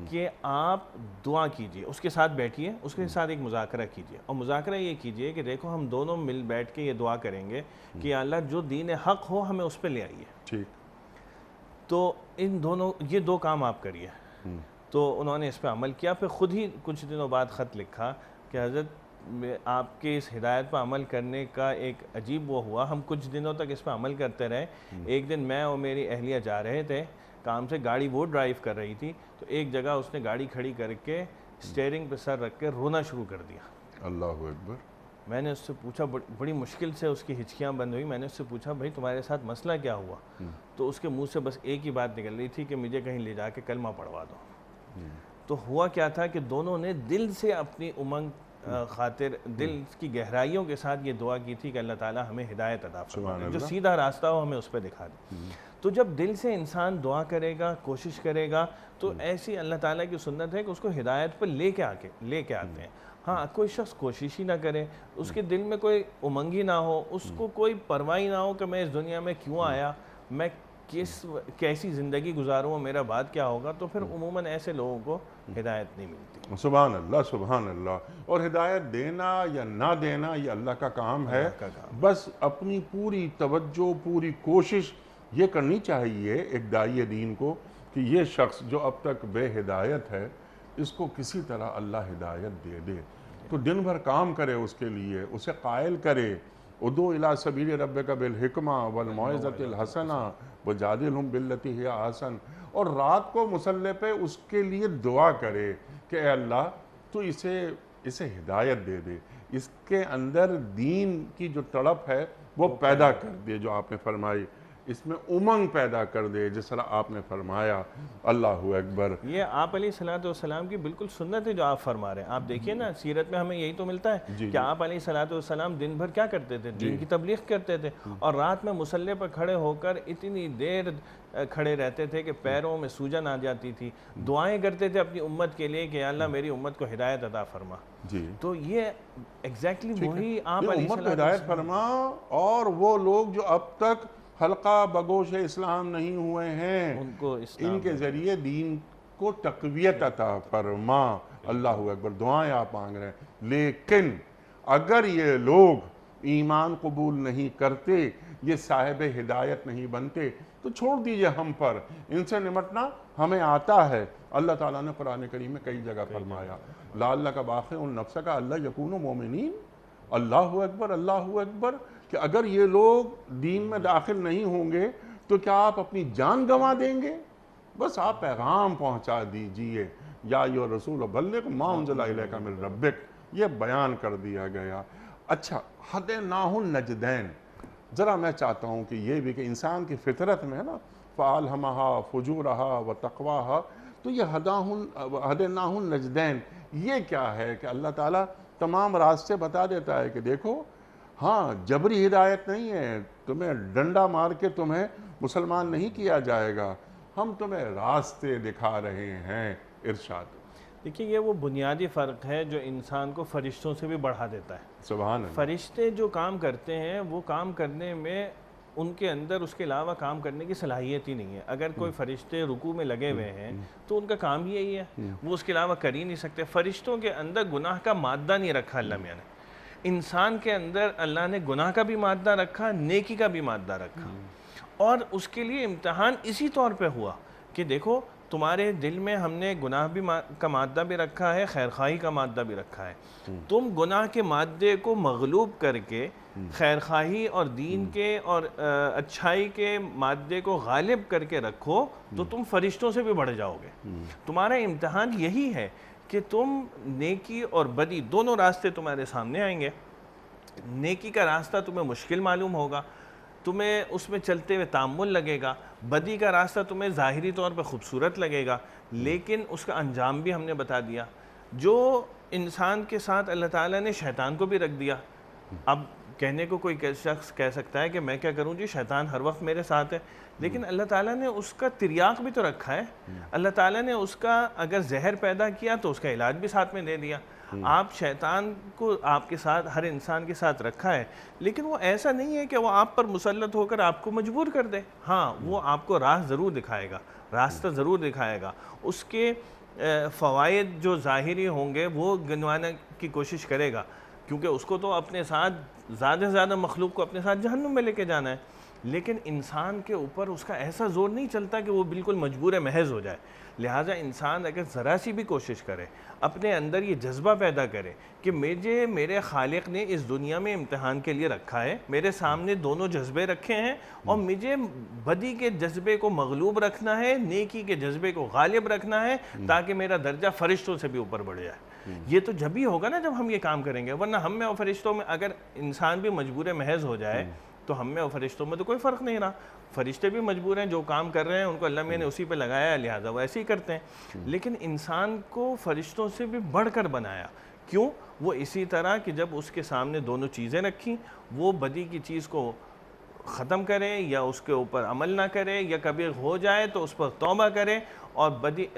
کہ آپ دعا کیجئے، اس کے ساتھ بیٹھیے، اس کے ساتھ ایک مذاکرہ کیجئے، اور مذاکرہ یہ کیجئے کہ دیکھو ہم دونوں مل بیٹھ کے یہ دعا کریں گے کہ یا اللہ جو دین حق ہو ہمیں اس پہ لے آئیے۔ تو ان دونوں یہ 2 کام آپ کریے۔ تو انہوں نے اس پہ عمل کیا، پھر خود ہی کچھ دنوں بعد خط لکھا کہ حضرت آپ کے اس ہدایت پر عمل کرنے کا ایک عجیب وہ ہوا، ہم کچھ دنوں تک اس پہ عمل کرتے رہے، ایک دن میں اور میری اہلیہ جا رہے تھے کام سے، گاڑی وہ ڈرائیو کر رہی تھی، تو ایک جگہ اس نے گاڑی کھڑی کر کے اسٹیئرنگ پہ سر رکھ کے رونا شروع کر دیا۔ اللہ اکبر۔ میں نے اس سے پوچھا، بڑی مشکل سے اس کی ہچکیاں بند ہوئی، میں نے اس سے پوچھا بھائی تمہارے ساتھ مسئلہ کیا ہوا؟ تو اس کے منہ سے بس ایک ہی بات نکل رہی تھی کہ مجھے کہیں لے جا کے کلمہ پڑھوا دو۔ تو ہوا کیا تھا کہ دونوں نے دل سے اپنی امنگ خاطر دل کی گہرائیوں کے ساتھ یہ دعا کی تھی کہ اللہ تعالیٰ ہمیں ہدایت عطا سبحان فرمائے، جو اللہ۔ سیدھا راستہ ہو ہمیں اس پہ دکھا دے۔ تو جب دل سے انسان دعا کرے گا، کوشش کرے گا، تو ایسی اللہ تعالیٰ کی سنت ہے کہ اس کو ہدایت پر لے کے آتے ہیں۔ ہاں، کوئی شخص کوشش ہی نہ کرے، اس کے دل میں کوئی امنگ ہی نہ ہو، اس کو کوئی پرواہ ہی نہ ہو کہ میں اس دنیا میں کیوں آیا، میں کیسی زندگی گزاروں، میرا بعد کیا ہوگا، تو پھر عموماً ایسے لوگوں کو ہدایت نہیں ملتی۔ سبحان اللہ، سبحان اللہ۔ اور ہدایت دینا یا نہ دینا یہ اللہ کا کام ہے، اللہ کا کام۔ بس اپنی پوری توجہ، پوری کوشش یہ کرنی چاہیے ایک داعی دین کو کہ یہ شخص جو اب تک بے ہدایت ہے اس کو کسی طرح اللہ ہدایت دے دے، تو دن بھر کام کرے اس کے لیے، اسے قائل کرے، ادعو الی سبیل ربک بالحکمہ والموعظۃ الحسنہ وجادلہم باللتی ہی احسن، اور رات کو مصلی پہ اس کے لیے دعا کرے کہ اے اللہ تو اسے ہدایت دے دے، اس کے اندر دین کی جو تڑپ ہے وہ پیدا کر دے، جو آپ نے فرمائی، اس میں امنگ پیدا کر دے جس طرح آپ نے فرمایا۔ اللہ اکبر۔ یہ آپ علیہ الصلوۃ والسلام کی بالکل سنت ہے جو آپ فرما رہے ہیں۔ آپ دیکھیے نا، سیرت میں ہمیں یہی تو ملتا ہے کہ آپ علیہ الصلوۃ والسلام دن بھر کیا کرتے تھے؟ دین کی تبلیغ کرتے تھے، اور رات میں مصلی پر کھڑے ہو کر اتنی دیر کھڑے رہتے تھے کہ پیروں میں سوجن آ جاتی تھی، دعائیں کرتے تھے اپنی امت کے لیے کہ اللہ میری امت کو ہدایت عطا فرما۔ تو یہ ایگزیکٹلی وہی آپ علیہ امت کو ہدایت فرما، اور وہ لوگ جو اب تک حلقہ بگوش اسلام نہیں ہوئے ہیں ان کو ان کے ذریعے دین کو تقویت عطا فرما۔ اللہ اکبر۔ دعائیں آپ مانگ رہے ہیں، لیکن اگر یہ لوگ ایمان قبول نہیں کرتے، یہ صاحب ہدایت نہیں بنتے، تو چھوڑ دیجئے ہم پر، ان سے نمٹنا ہمیں آتا ہے۔ اللہ تعالیٰ نے قرآن کریم میں کئی جگہ فرمایا لعلک باخع نفسک الا یکونوا مؤمنین۔ اللہ اکبر، اللہ اکبر، کہ اگر یہ لوگ دین میں داخل نہیں ہوں گے تو کیا آپ اپنی جان گنوا دیں گے؟ بس آپ پیغام پہنچا دیجئے، یا ایھا الرسول بلغ ما انزل الیک من ربک، یہ بیان کر دیا گیا۔ اچھا، ہدیناہ النجدین، ذرا میں چاہتا ہوں کہ یہ بھی کہ انسان کی فطرت میں ہے نا فَأَلْهَمَهَا فُجُورَهَا وَتَقْوَاهَا، تو یہ ہدیناہ النجدین یہ کیا ہے کہ اللہ تعالیٰ تمام راستے بتا دیتا ہے کہ دیکھو، ہاں جبری ہدایت نہیں ہے، تمہیں ڈنڈا مار کے تمہیں مسلمان نہیں کیا جائے گا، ہم تمہیں راستے دکھا رہے ہیں۔ ارشاد۔ دیکھیے، یہ وہ بنیادی فرق ہے جو انسان کو فرشتوں سے بھی بڑھا دیتا ہے۔ سبحان اللہ۔ فرشتے جو کام کرتے ہیں وہ کام کرنے میں ان کے اندر اس کے علاوہ کام کرنے کی صلاحیت ہی نہیں ہے۔ اگر کوئی فرشتے رکوع میں لگے ہوئے ہیں تو ان کا کام ہی یہی ہے، وہ اس کے علاوہ کر ہی نہیں سکتے۔ فرشتوں کے اندر گناہ کا مادہ نہیں رکھا اللہ میاں نے، انسان کے اندر اللہ نے گناہ کا بھی مادہ رکھا، نیکی کا بھی مادہ رکھا، اور اس کے لیے امتحان اسی طور پہ ہوا کہ دیکھو تمہارے دل میں ہم نے گناہ بھی کا مادہ بھی رکھا ہے، خیرخواہی کا مادہ بھی رکھا ہے، تم گناہ کے مادے کو مغلوب کر کے خیرخواہی اور دین کے اور اچھائی کے مادے کو غالب کر کے رکھو تو تم فرشتوں سے بھی بڑھ جاؤ گے۔ تمہارا امتحان یہی ہے کہ تم نیکی اور بدی دونوں راستے تمہارے سامنے آئیں گے۔ نیکی کا راستہ تمہیں مشکل معلوم ہوگا، تمہیں اس میں چلتے ہوئے تامل لگے گا، بدی کا راستہ تمہیں ظاہری طور پہ خوبصورت لگے گا، لیکن اس کا انجام بھی ہم نے بتا دیا۔ جو انسان کے ساتھ اللہ تعالیٰ نے شیطان کو بھی رکھ دیا۔ اب کہنے کو کوئی شخص کہہ سکتا ہے کہ میں کیا کروں جی، شیطان ہر وقت میرے ساتھ ہے، لیکن اللہ تعالیٰ نے اس کا تریاق بھی تو رکھا ہے۔ اللہ تعالیٰ نے اس کا اگر زہر پیدا کیا تو اس کا علاج بھی ساتھ میں دے دیا۔ آپ شیطان کو آپ کے ساتھ، ہر انسان کے ساتھ رکھا ہے، لیکن وہ ایسا نہیں ہے کہ وہ آپ پر مسلط ہو کر آپ کو مجبور کر دے۔ ہاں، وہ آپ کو راہ ضرور دکھائے گا، راستہ ضرور دکھائے گا، اس کے فوائد جو ظاہری ہوں گے وہ گنوانے کی کوشش کرے گا، کیونکہ اس کو تو اپنے ساتھ زیادہ سے زیادہ مخلوق کو اپنے ساتھ جہنم میں لے کے جانا ہے، لیکن انسان کے اوپر اس کا ایسا زور نہیں چلتا کہ وہ بالکل مجبور محض ہو جائے۔ لہٰذا انسان اگر ذرا سی بھی کوشش کرے، اپنے اندر یہ جذبہ پیدا کرے کہ مجھے میرے خالق نے اس دنیا میں امتحان کے لیے رکھا ہے، میرے سامنے دونوں جذبے رکھے ہیں، اور مجھے بدی کے جذبے کو مغلوب رکھنا ہے، نیکی کے جذبے کو غالب رکھنا ہے، تاکہ میرا درجہ فرشتوں سے بھی اوپر بڑھ جائے۔ یہ تو جب ہی ہوگا نا جب ہم یہ کام کریں گے، ورنہ ہم میں اور فرشتوں میں اگر انسان بھی مجبور محض ہو جائے تو ہم میں اور فرشتوں میں تو کوئی فرق نہیں رہا. فرشتے بھی مجبور ہیں, جو کام کر رہے ہیں ان کو اللہ میاں نے اسی پہ لگایا ہے, لہٰذا وہ ایسے ہی کرتے ہیں. لیکن انسان کو فرشتوں سے بھی بڑھ کر بنایا. کیوں؟ وہ اسی طرح کہ جب اس کے سامنے دونوں چیزیں رکھیں, وہ بدی کی چیز کو ختم کرے یا اس کے اوپر عمل نہ کرے, یا کبھی ہو جائے تو اس پر توبہ کرے اور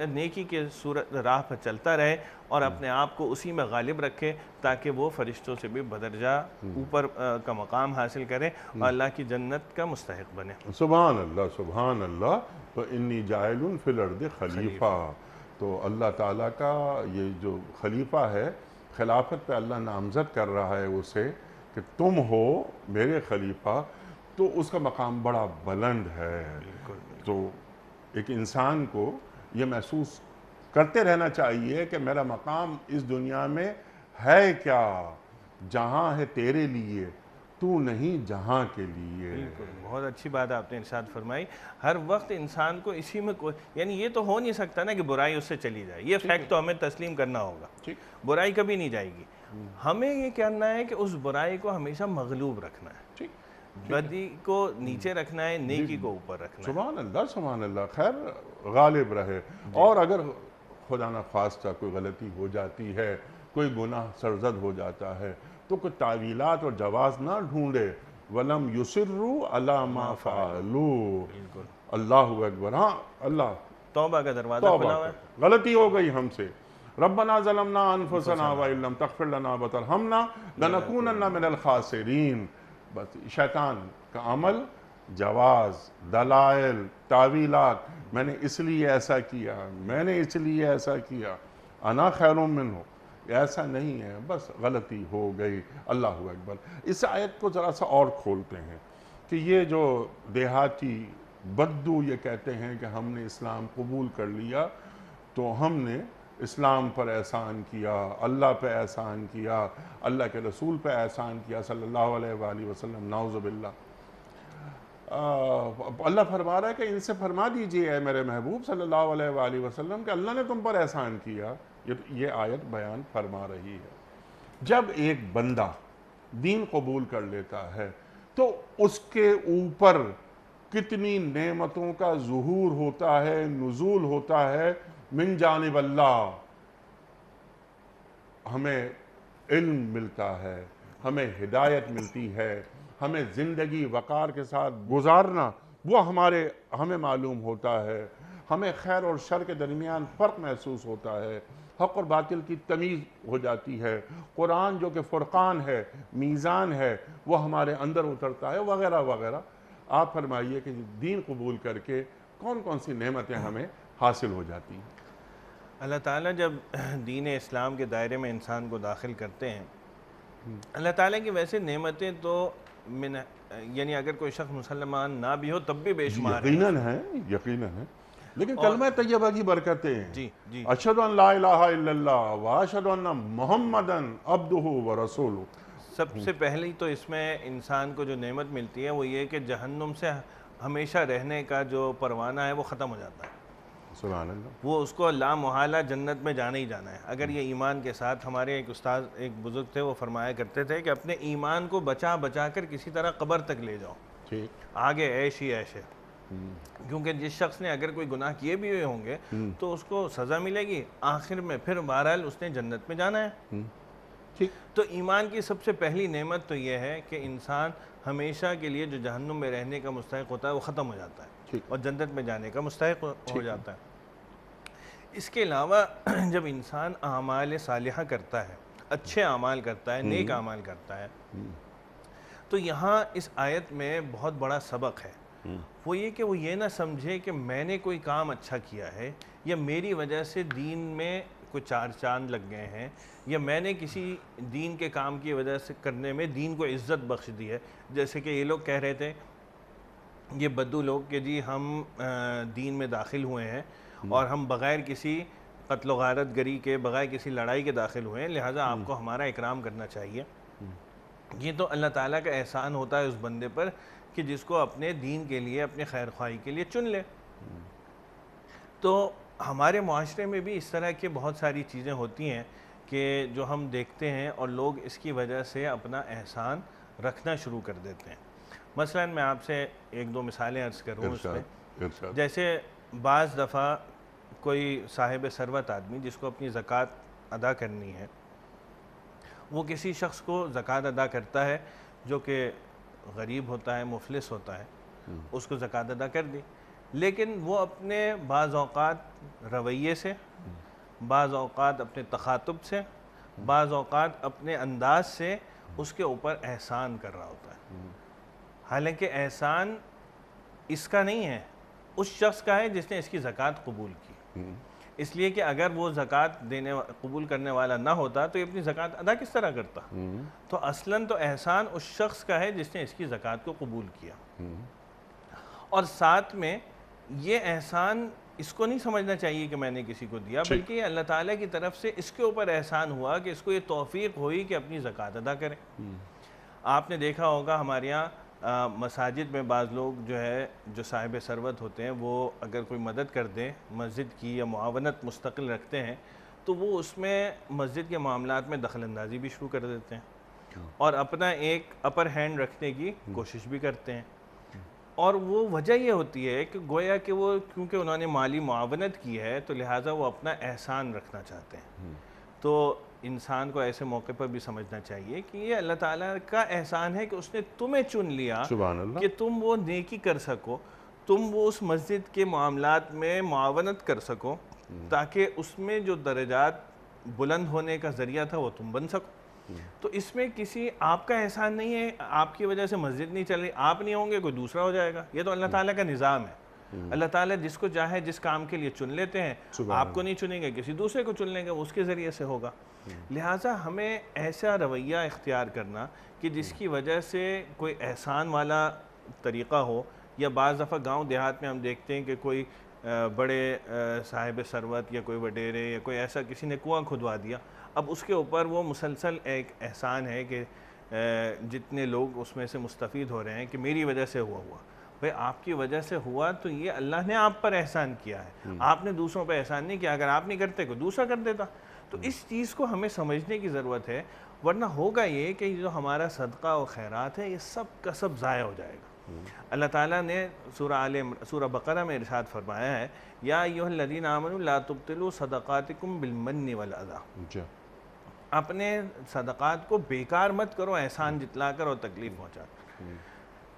نیکی کے صورت راہ پر چلتا رہے اور اپنے آپ کو اسی میں غالب رکھے, تاکہ وہ فرشتوں سے بھی بدرجہ اوپر کا مقام حاصل کرے اور اللہ کی جنت کا مستحق بنے. سبحان اللہ, سبحان اللہ. تو انی جاعل فی الارض خلیفہ. تو اللہ تعالیٰ کا یہ جو خلیفہ ہے, خلافت پہ اللہ نامزد کر رہا ہے اسے کہ تم ہو میرے خلیفہ, تو اس کا مقام بڑا بلند ہے. تو ایک انسان کو یہ محسوس کرتے رہنا چاہیے کہ میرا مقام اس دنیا میں ہے کیا, جہاں ہے تیرے لیے, تو نہیں جہاں کے لیے. بالکل, بہت اچھی بات آپ نے ارشاد فرمائی. ہر وقت انسان کو اسی میں کوئی, یعنی یہ تو ہو نہیں سکتا نا کہ برائی اس سے چلی جائے. یہ فیکٹ تو ہمیں تسلیم کرنا ہوگا, برائی کبھی نہیں جائے گی. ہمیں یہ کرنا ہے کہ اس برائی کو ہمیشہ مغلوب رکھنا ہے, بدی کو نیچے رکھنا ہے, نیکی کو اوپر رکھنا ہے. سبحان اللہ, سبحان اللہ. خیر غالب رہے. اور اگر خدا نہ خواستہ کوئی غلطی ہو جاتی ہے, کوئی گناہ سرزد ہو جاتا ہے, تو کوئی تعویلات اور جواز نہ ڈھونڈے. وَلَمْ يُصِرُّوا عَلَى مَا فَعَلُوا. اللہ اکبر. ہاں, اللہ توبہ کا دروازہ کھلا ہوا ہے. غلطی ہو گئی ہم سے, ربنا ظلمنا انفسنا وَإِن لَمْ تَغْفِرْ لَنَا وَتَرْحَمْنَا لَنَكُونَنَّ مِنَ الْخَاسِرِينَ. بس شیطان کا عمل, جواز, دلائل, تعویلات, میں نے اس لیے ایسا کیا, میں نے اس لیے ایسا کیا, انا خیر منہ, ایسا نہیں ہے, بس غلطی ہو گئی. اللہ اکبر. اس آیت کو ذرا سا اور کھولتے ہیں کہ یہ جو دیہاتی بدو یہ کہتے ہیں کہ ہم نے اسلام قبول کر لیا, تو ہم نے اسلام پر احسان کیا, اللہ پہ احسان کیا, اللہ کے رسول پہ احسان کیا صلی اللہ علیہ وآلہ وسلم. نعوذ باللہ. اللہ فرما رہا ہے کہ ان سے فرما دیجئے اے میرے محبوب صلی اللہ علیہ وآلہ وسلم کہ اللہ نے تم پر احسان کیا. یہ آیت بیان فرما رہی ہے. جب ایک بندہ دین قبول کر لیتا ہے تو اس کے اوپر کتنی نعمتوں کا ظہور ہوتا ہے, نزول ہوتا ہے من جانب اللہ. ہمیں علم ملتا ہے, ہمیں ہدایت ملتی ہے, ہمیں زندگی وقار کے ساتھ گزارنا وہ ہمیں معلوم ہوتا ہے, ہمیں خیر اور شر کے درمیان فرق محسوس ہوتا ہے, حق اور باطل کی تمیز ہو جاتی ہے, قرآن جو کہ فرقان ہے, میزان ہے, وہ ہمارے اندر اترتا ہے, وغیرہ وغیرہ. آپ فرمائیے کہ دین قبول کر کے کون کون سی نعمتیں ہمیں حاصل ہو جاتی ہیں. اللہ تعالیٰ جب دین اسلام کے دائرے میں انسان کو داخل کرتے ہیں, اللہ تعالیٰ کی ویسے نعمتیں تو یعنی اگر کوئی شخص مسلمان نہ بھی ہو تب بھی بے شمار ہیں. یقیناً ہے. لیکن کلمہ طیبہ کی برکتیں ہیں. جی اشہد ان لا الہ الا اللہ واشہد ان محمدً عبدہ ورسولہ. سب سے پہلی تو اس میں انسان کو جو نعمت ملتی ہے وہ یہ کہ جہنم سے ہمیشہ رہنے کا جو پروانہ ہے وہ ختم ہو جاتا ہے. سبحان اللہ. وہ اس کو لا محالہ جنت میں جانا ہی جانا ہے اگر یہ ایمان کے ساتھ. ہمارے ایک استاد ایک بزرگ تھے, وہ فرمایا کرتے تھے کہ اپنے ایمان کو بچا بچا کر کسی طرح قبر تک لے جاؤ, آگے عیش ہی عیش ہے. کیونکہ جس شخص نے اگر کوئی گناہ کیے بھی ہوئے ہوں گے تو اس کو سزا ملے گی, آخر میں پھر بہرحال اس نے جنت میں جانا ہے. تو ایمان کی سب سے پہلی نعمت تو یہ ہے کہ انسان ہمیشہ کے لیے جو جہنم میں رہنے کا مستحق ہوتا ہے وہ ختم ہو جاتا ہے اور جنت میں جانے کا مستحق ہو جاتا ہے. اس کے علاوہ جب انسان اعمال صالحہ کرتا ہے, اچھے اعمال کرتا ہے, نیک اعمال کرتا ہے, تو یہاں اس آیت میں بہت بڑا سبق ہے. وہ یہ کہ وہ یہ نہ سمجھے کہ میں نے کوئی کام اچھا کیا ہے یا میری وجہ سے دین میں کوئی چار چاند لگ گئے ہیں یا میں نے کسی دین کے کام کی وجہ سے کرنے میں دین کو عزت بخش دی ہے. جیسے کہ یہ لوگ کہہ رہے تھے, یہ بدو لوگ, کہ جی ہم دین میں داخل ہوئے ہیں اور ہم بغیر کسی قتل و غارت گری کے, بغیر کسی لڑائی کے داخل ہوئے ہیں, لہٰذا آپ کو ہمارا اکرام کرنا چاہیے. یہ تو اللہ تعالیٰ کا احسان ہوتا ہے اس بندے پر کہ جس کو اپنے دین کے لیے, اپنے خیر خواہی کے لیے چن لے. تو ہمارے معاشرے میں بھی اس طرح کی بہت ساری چیزیں ہوتی ہیں کہ جو ہم دیکھتے ہیں اور لوگ اس کی وجہ سے اپنا احسان رکھنا شروع کر دیتے ہیں. مثلا میں آپ سے ایک دو مثالیں عرض کروں اس میں. ارشاد. جیسے بعض دفعہ کوئی صاحب ثروت آدمی جس کو اپنی زکوٰۃ ادا کرنی ہے، وہ کسی شخص کو زکوٰۃ ادا کرتا ہے جو کہ غریب ہوتا ہے، مفلس ہوتا ہے، اس کو زکوٰۃ ادا کر دی، لیکن وہ اپنے بعض اوقات رویے سے، بعض اوقات اپنے تخاطب سے، بعض اوقات اپنے انداز سے اس کے اوپر احسان کر رہا ہوتا ہے. حالانکہ احسان اس کا نہیں ہے، اس شخص کا ہے جس نے اس کی زکوٰۃ قبول کی. اس لیے کہ اگر وہ زکوٰۃ قبول کرنے والا نہ ہوتا تو یہ اپنی زکوٰۃ ادا کس طرح کرتا؟ تو اصلاً تو احسان اس شخص کا ہے جس نے اس کی زکوٰۃ کو قبول کیا. اور ساتھ میں یہ احسان اس کو نہیں سمجھنا چاہیے کہ میں نے کسی کو دیا، بلکہ یہ اللہ تعالیٰ کی طرف سے اس کے اوپر احسان ہوا کہ اس کو یہ توفیق ہوئی کہ اپنی زکوٰۃ ادا کرے. آپ نے دیکھا ہوگا ہمارے یہاں مساجد میں بعض لوگ جو صاحب ثروت ہوتے ہیں، وہ اگر کوئی مدد کر دیں مسجد کی یا معاونت مستقل رکھتے ہیں تو وہ اس میں مسجد کے معاملات میں دخل اندازی بھی شروع کر دیتے ہیں اور اپنا ایک اپر ہینڈ رکھنے کی کوشش بھی کرتے ہیں. اور وہ وجہ یہ ہوتی ہے کہ گویا کہ وہ کیونکہ انہوں نے مالی معاونت کی ہے تو لہٰذا وہ اپنا احسان رکھنا چاہتے ہیں. تو انسان کو ایسے موقع پر بھی سمجھنا چاہیے کہ یہ اللہ تعالیٰ کا احسان ہے کہ اس نے تمہیں چن لیا کہ تم وہ نیکی کر سکو، تم وہ اس مسجد کے معاملات میں معاونت کر سکو تاکہ اس میں جو درجات بلند ہونے کا ذریعہ تھا وہ تم بن سکو. تو اس میں کسی آپ کا احسان نہیں ہے، آپ کی وجہ سے مسجد نہیں چل رہی، آپ نہیں ہوں گے کوئی دوسرا ہو جائے گا. یہ تو اللہ تعالیٰ کا نظام ہے. اللہ تعالیٰ جس کو چاہے جس کام کے لیے چن لیتے ہیں، آپ کو نہیں چنیں گے کسی دوسرے کو چن لیں گے، اس کے ذریعے سے ہوگا. لہٰذا ہمیں ایسا رویہ اختیار کرنا کہ جس کی وجہ سے کوئی احسان والا طریقہ ہو. یا بعض دفعہ گاؤں دیہات میں ہم دیکھتے ہیں کہ کوئی بڑے صاحب ثروت یا کوئی وڈیرے یا کوئی ایسا کسی نے کنواں کھدوا دیا، اب اس کے اوپر وہ مسلسل ایک احسان ہے کہ جتنے لوگ اس میں سے مستفید ہو رہے ہیں کہ میری وجہ سے ہوا. بھئی آپ کی وجہ سے ہوا تو یہ اللہ نے آپ پر احسان کیا ہے، آپ نے دوسروں پر احسان نہیں کیا. اگر آپ نہیں کرتے کوئی دوسرا کر دیتا. تو اس چیز کو ہمیں سمجھنے کی ضرورت ہے، ورنہ ہوگا یہ کہ جو ہمارا صدقہ و خیرات ہے یہ سب کا سب ضائع ہو جائے گا. اللہ تعالیٰ نے سورہ بقرہ میں ارشاد فرمایا ہے، یا ایھا الذین آمنوا لا تبطلوا صدقاتکم بالمن والأذی. اپنے صدقات کو بیکار مت کرو احسان جتلا کر اور تکلیف پہنچا کر.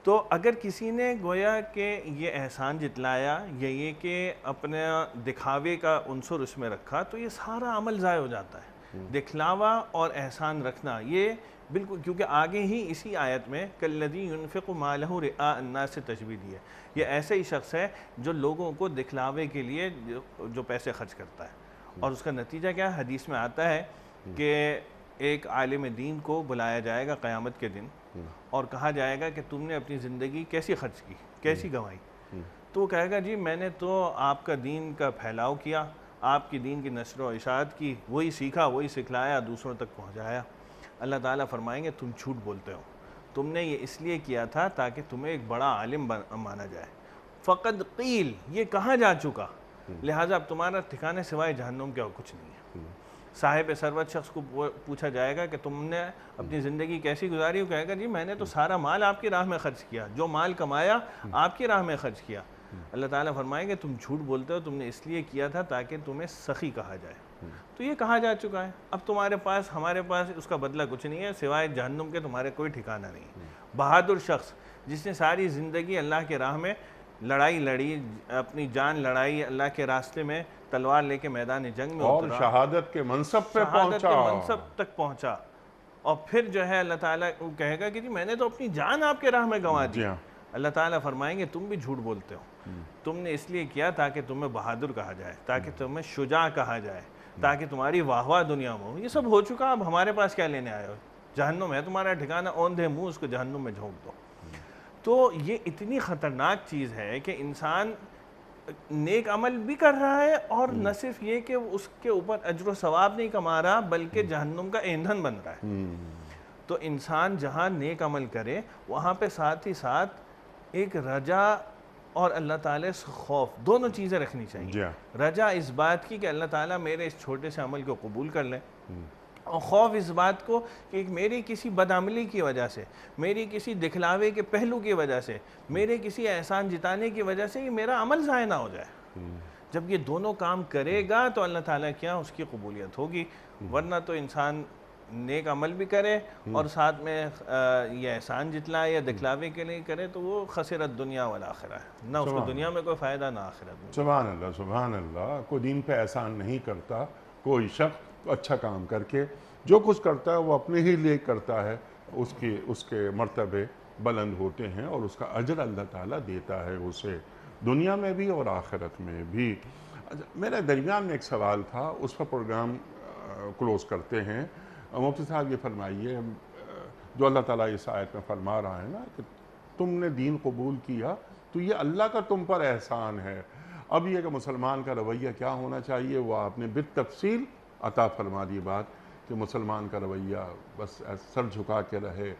تو اگر کسی نے گویا کہ یہ احسان جتلایا یا یہ کہ اپنا دکھاوے کا عنصر اس میں رکھا تو یہ سارا عمل ضائع ہو جاتا ہے. دکھلاوا اور احسان رکھنا یہ بالکل، کیونکہ آگے ہی اسی آیت میں کالذی ينفق مالہ رئاء الناس سے تشبیہ دی ہے. یہ ایسے ہی شخص ہے جو لوگوں کو دکھلاوے کے لیے جو پیسے خرچ کرتا ہے. اور اس کا نتیجہ کیا ہے؟ حدیث میں آتا ہے کہ ایک عالم دین کو بلایا جائے گا قیامت کے دن اور کہا جائے گا کہ تم نے اپنی زندگی کیسی خرچ کی، کیسی گنوائی؟ تو وہ کہے گا جی میں نے تو آپ کا دین کا پھیلاؤ کیا، آپ کی دین کی نشر و اشاعت کی، وہی سیکھا، وہی سکھلایا، دوسروں تک پہنچایا. اللہ تعالیٰ فرمائیں گے تم جھوٹ بولتے ہو، تم نے یہ اس لیے کیا تھا تاکہ تمہیں ایک بڑا عالم مانا جائے. فقد قیل، یہ کہا جا چکا، لہٰذا اب تمہارا ٹھکانے سوائے جہنم کے اور کچھ نہیں ہے. صاحب ثروت شخص کو پوچھا جائے گا کہ تم نے اپنی زندگی کیسی گزاری؟ وہ کہے گا جی میں نے تو سارا مال آپ کی راہ میں خرچ کیا، جو مال کمایا آپ کی راہ میں خرچ کیا. اللہ تعالیٰ فرمائیں گے تم جھوٹ بولتے ہو، تم نے اس لیے کیا تھا تاکہ تمہیں سخی کہا جائے. تو یہ کہا جا چکا ہے، اب تمہارے پاس ہمارے پاس اس کا بدلہ کچھ نہیں ہے سوائے جہنم کے، تمہارے کوئی ٹھکانہ نہیں. بہادر شخص جس نے ساری زندگی اللہ کے راہ میں لڑائی لڑی، اپنی جان لڑائی، اللہ کے راستے میں تلوار لے کے میدان جنگ میں اور اترا، شہادت کے منصب پہ شہادت پہنچا، کے منصب تک پہنچا، اور پھر جو ہے اللہ تعالیٰ کہے گا کہ جی میں نے تو اپنی جان آپ کے راہ میں گنوا دی. اللہ تعالیٰ فرمائیں گے تم بھی جھوٹ بولتے ہو، تم نے اس لیے کیا تاکہ تمہیں بہادر کہا جائے، تاکہ تمہیں شجاع کہا جائے، تاکہ تمہاری واہ واہ دنیا میں ہو. یہ سب ہو چکا، اب ہمارے پاس کیا لینے آئے ہو؟ جہنم ہے تمہارا ٹھکانہ، اوندھے منہ اس کو جہنم میں جھونک دو. تو یہ اتنی خطرناک چیز ہے کہ انسان نیک عمل بھی کر رہا ہے اور نہ صرف یہ کہ اس کے اوپر اجر و ثواب نہیں کما رہا بلکہ جہنم کا ایندھن بن رہا ہے. تو انسان جہاں نیک عمل کرے وہاں پہ ساتھ ہی ساتھ ایک رجا اور اللہ تعالیٰ سے خوف، دونوں چیزیں رکھنی چاہیے. رجا اس بات کی کہ اللہ تعالیٰ میرے اس چھوٹے سے عمل کو قبول کر لیں، اور خوف اس بات کو کہ میری کسی بدعملی کی وجہ سے، میری کسی دکھلاوے کے پہلو کی وجہ سے، میرے کسی احسان جتانے کی وجہ سے یہ میرا عمل ضائع نہ ہو جائے۔ جب یہ دونوں کام کرے گا تو اللہ تعالیٰ کیا اس کی قبولیت ہوگی، ورنہ تو انسان نیک عمل بھی کرے اور ساتھ میں یہ احسان جتلائے یا دکھلاوے کے لیے کرے تو وہ خسرت دنیا والآخرہ ہے، نہ اس کو دنیا میں کوئی فائدہ نہ آخرت میں۔ سبحان اللہ، سبحان اللہ۔ کوئی دین پہ احسان نہیں کرتا، کوئی شخص اچھا کام کر کے جو کچھ کرتا ہے وہ اپنے ہی لیے کرتا ہے، اس کے مرتبے بلند ہوتے ہیں اور اس کا اجر اللہ تعالیٰ دیتا ہے اسے دنیا میں بھی اور آخرت میں بھی۔ میرے درمیان میں ایک سوال تھا، اس پر پروگرام کلوز کرتے ہیں۔ مفتی صاحب یہ فرمائیے، جو اللہ تعالیٰ اس آیت میں فرما رہا ہے نا کہ تم نے دین قبول کیا تو یہ اللہ کا تم پر احسان ہے۔ اب یہ کہ مسلمان کا رویہ کیا ہونا چاہیے وہ آپ نے بالتفصیل عطا فرما دی بات کہ مسلمان کا رویہ بس سر جھکا کے رہے،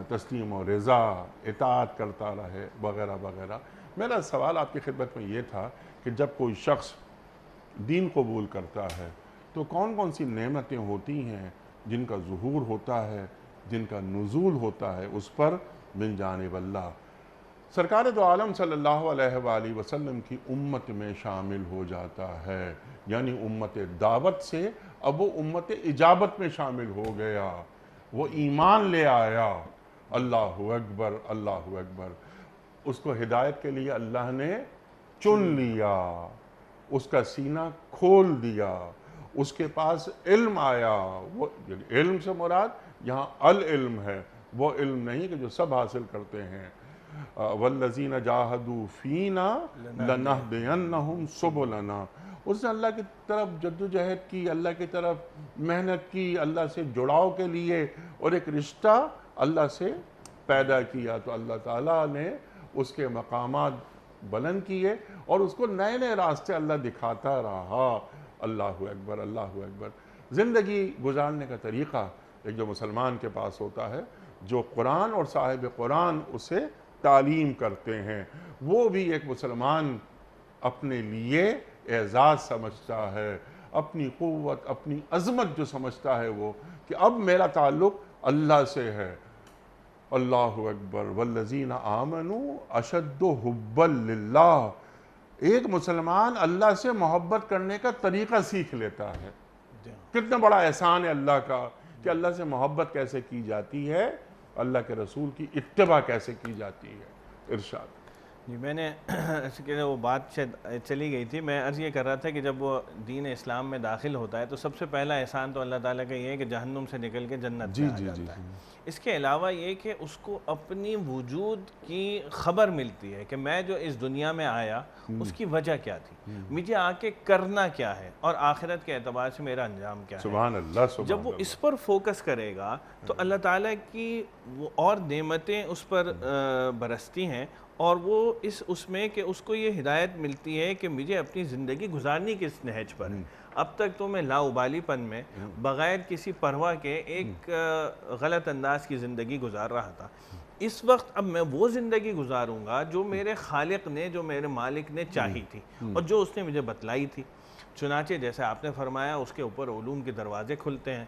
تسلیم و رضا، اطاعت کرتا رہے وغیرہ وغیرہ۔ میرا سوال آپ کی خدمت میں یہ تھا کہ جب کوئی شخص دین قبول کرتا ہے تو کون کون سی نعمتیں ہوتی ہیں جن کا ظہور ہوتا ہے، جن کا نزول ہوتا ہے اس پر من جانب اللہ؟ سرکار دو عالم صلی اللہ علیہ وآلہ وسلم کی امت میں شامل ہو جاتا ہے، یعنی امت دعوت سے اب وہ امت اجابت میں شامل ہو گیا، وہ ایمان لے آیا۔ اللہ اکبر، اللہ اکبر۔ اس کو ہدایت کے لیے اللہ نے چن لیا، اس کا سینہ کھول دیا، اس کے پاس علم آیا۔ وہ علم سے مراد یہاں العلم ہے، وہ علم نہیں کہ جو سب حاصل کرتے ہیں۔ والذین جاہدوا فینا لنہدینہم سبلنا۔ اس نے اللہ کی طرف جدوجہد کی، اللہ کی طرف محنت کی، اللہ سے جڑاؤ کے لیے، اور ایک رشتہ اللہ سے پیدا کیا تو اللہ تعالیٰ نے اس کے مقامات بلند کیے اور اس کو نئے نئے راستے اللہ دکھاتا رہا۔ اللہ اکبر، اللہ اکبر۔ زندگی گزارنے کا طریقہ ایک جو مسلمان کے پاس ہوتا ہے، جو قرآن اور صاحب قرآن اسے تعلیم کرتے ہیں، وہ بھی ایک مسلمان اپنے لیے اعزاز سمجھتا ہے، اپنی قوت، اپنی عظمت جو سمجھتا ہے وہ کہ اب میرا تعلق اللہ سے ہے۔ اللہ اکبر۔ والذین آمنوا اشد حبا للہ۔ ایک مسلمان اللہ سے محبت کرنے کا طریقہ سیکھ لیتا ہے۔ کتنا بڑا احسان ہے اللہ کا کہ اللہ سے محبت کیسے کی جاتی ہے، اللہ کے رسول کی اتباع کیسے کی جاتی ہے۔ ارشاد۔ جی، میں نے ایسے کہ وہ بات شاید چلی گئی تھی، میں عرض یہ کر رہا تھا کہ جب وہ دین اسلام میں داخل ہوتا ہے تو سب سے پہلا احسان تو اللہ تعالیٰ کا یہ ہے کہ جہنم سے نکل کے جنت میں آ جاتا ہے۔ اس کے علاوہ یہ کہ اس کو اپنی وجود کی خبر ملتی ہے کہ میں جو اس دنیا میں آیا اس کی وجہ کیا تھی، مجھے آ کے کرنا کیا ہے اور آخرت کے اعتبار سے میرا انجام کیا ہے۔ سبحان اللہ، سبحان جب وہ اس پر فوکس کرے گا تو اللہ تعالیٰ کی وہ اور نعمتیں اس پر برستی ہیں، اور وہ اس میں کہ اس کو یہ ہدایت ملتی ہے کہ مجھے اپنی زندگی گزارنی کس نہج پر ہے۔ اب تک تو میں لاؤبالی پن میں بغیر کسی پرواہ کے ایک غلط انداز کی زندگی گزار رہا تھا۔ اس وقت اب میں وہ زندگی گزاروں گا جو میرے خالق نے، جو میرے مالک نے چاہی تھی اور جو اس نے مجھے بتلائی تھی۔ چنانچہ جیسے آپ نے فرمایا اس کے اوپر علوم کے دروازے کھلتے ہیں،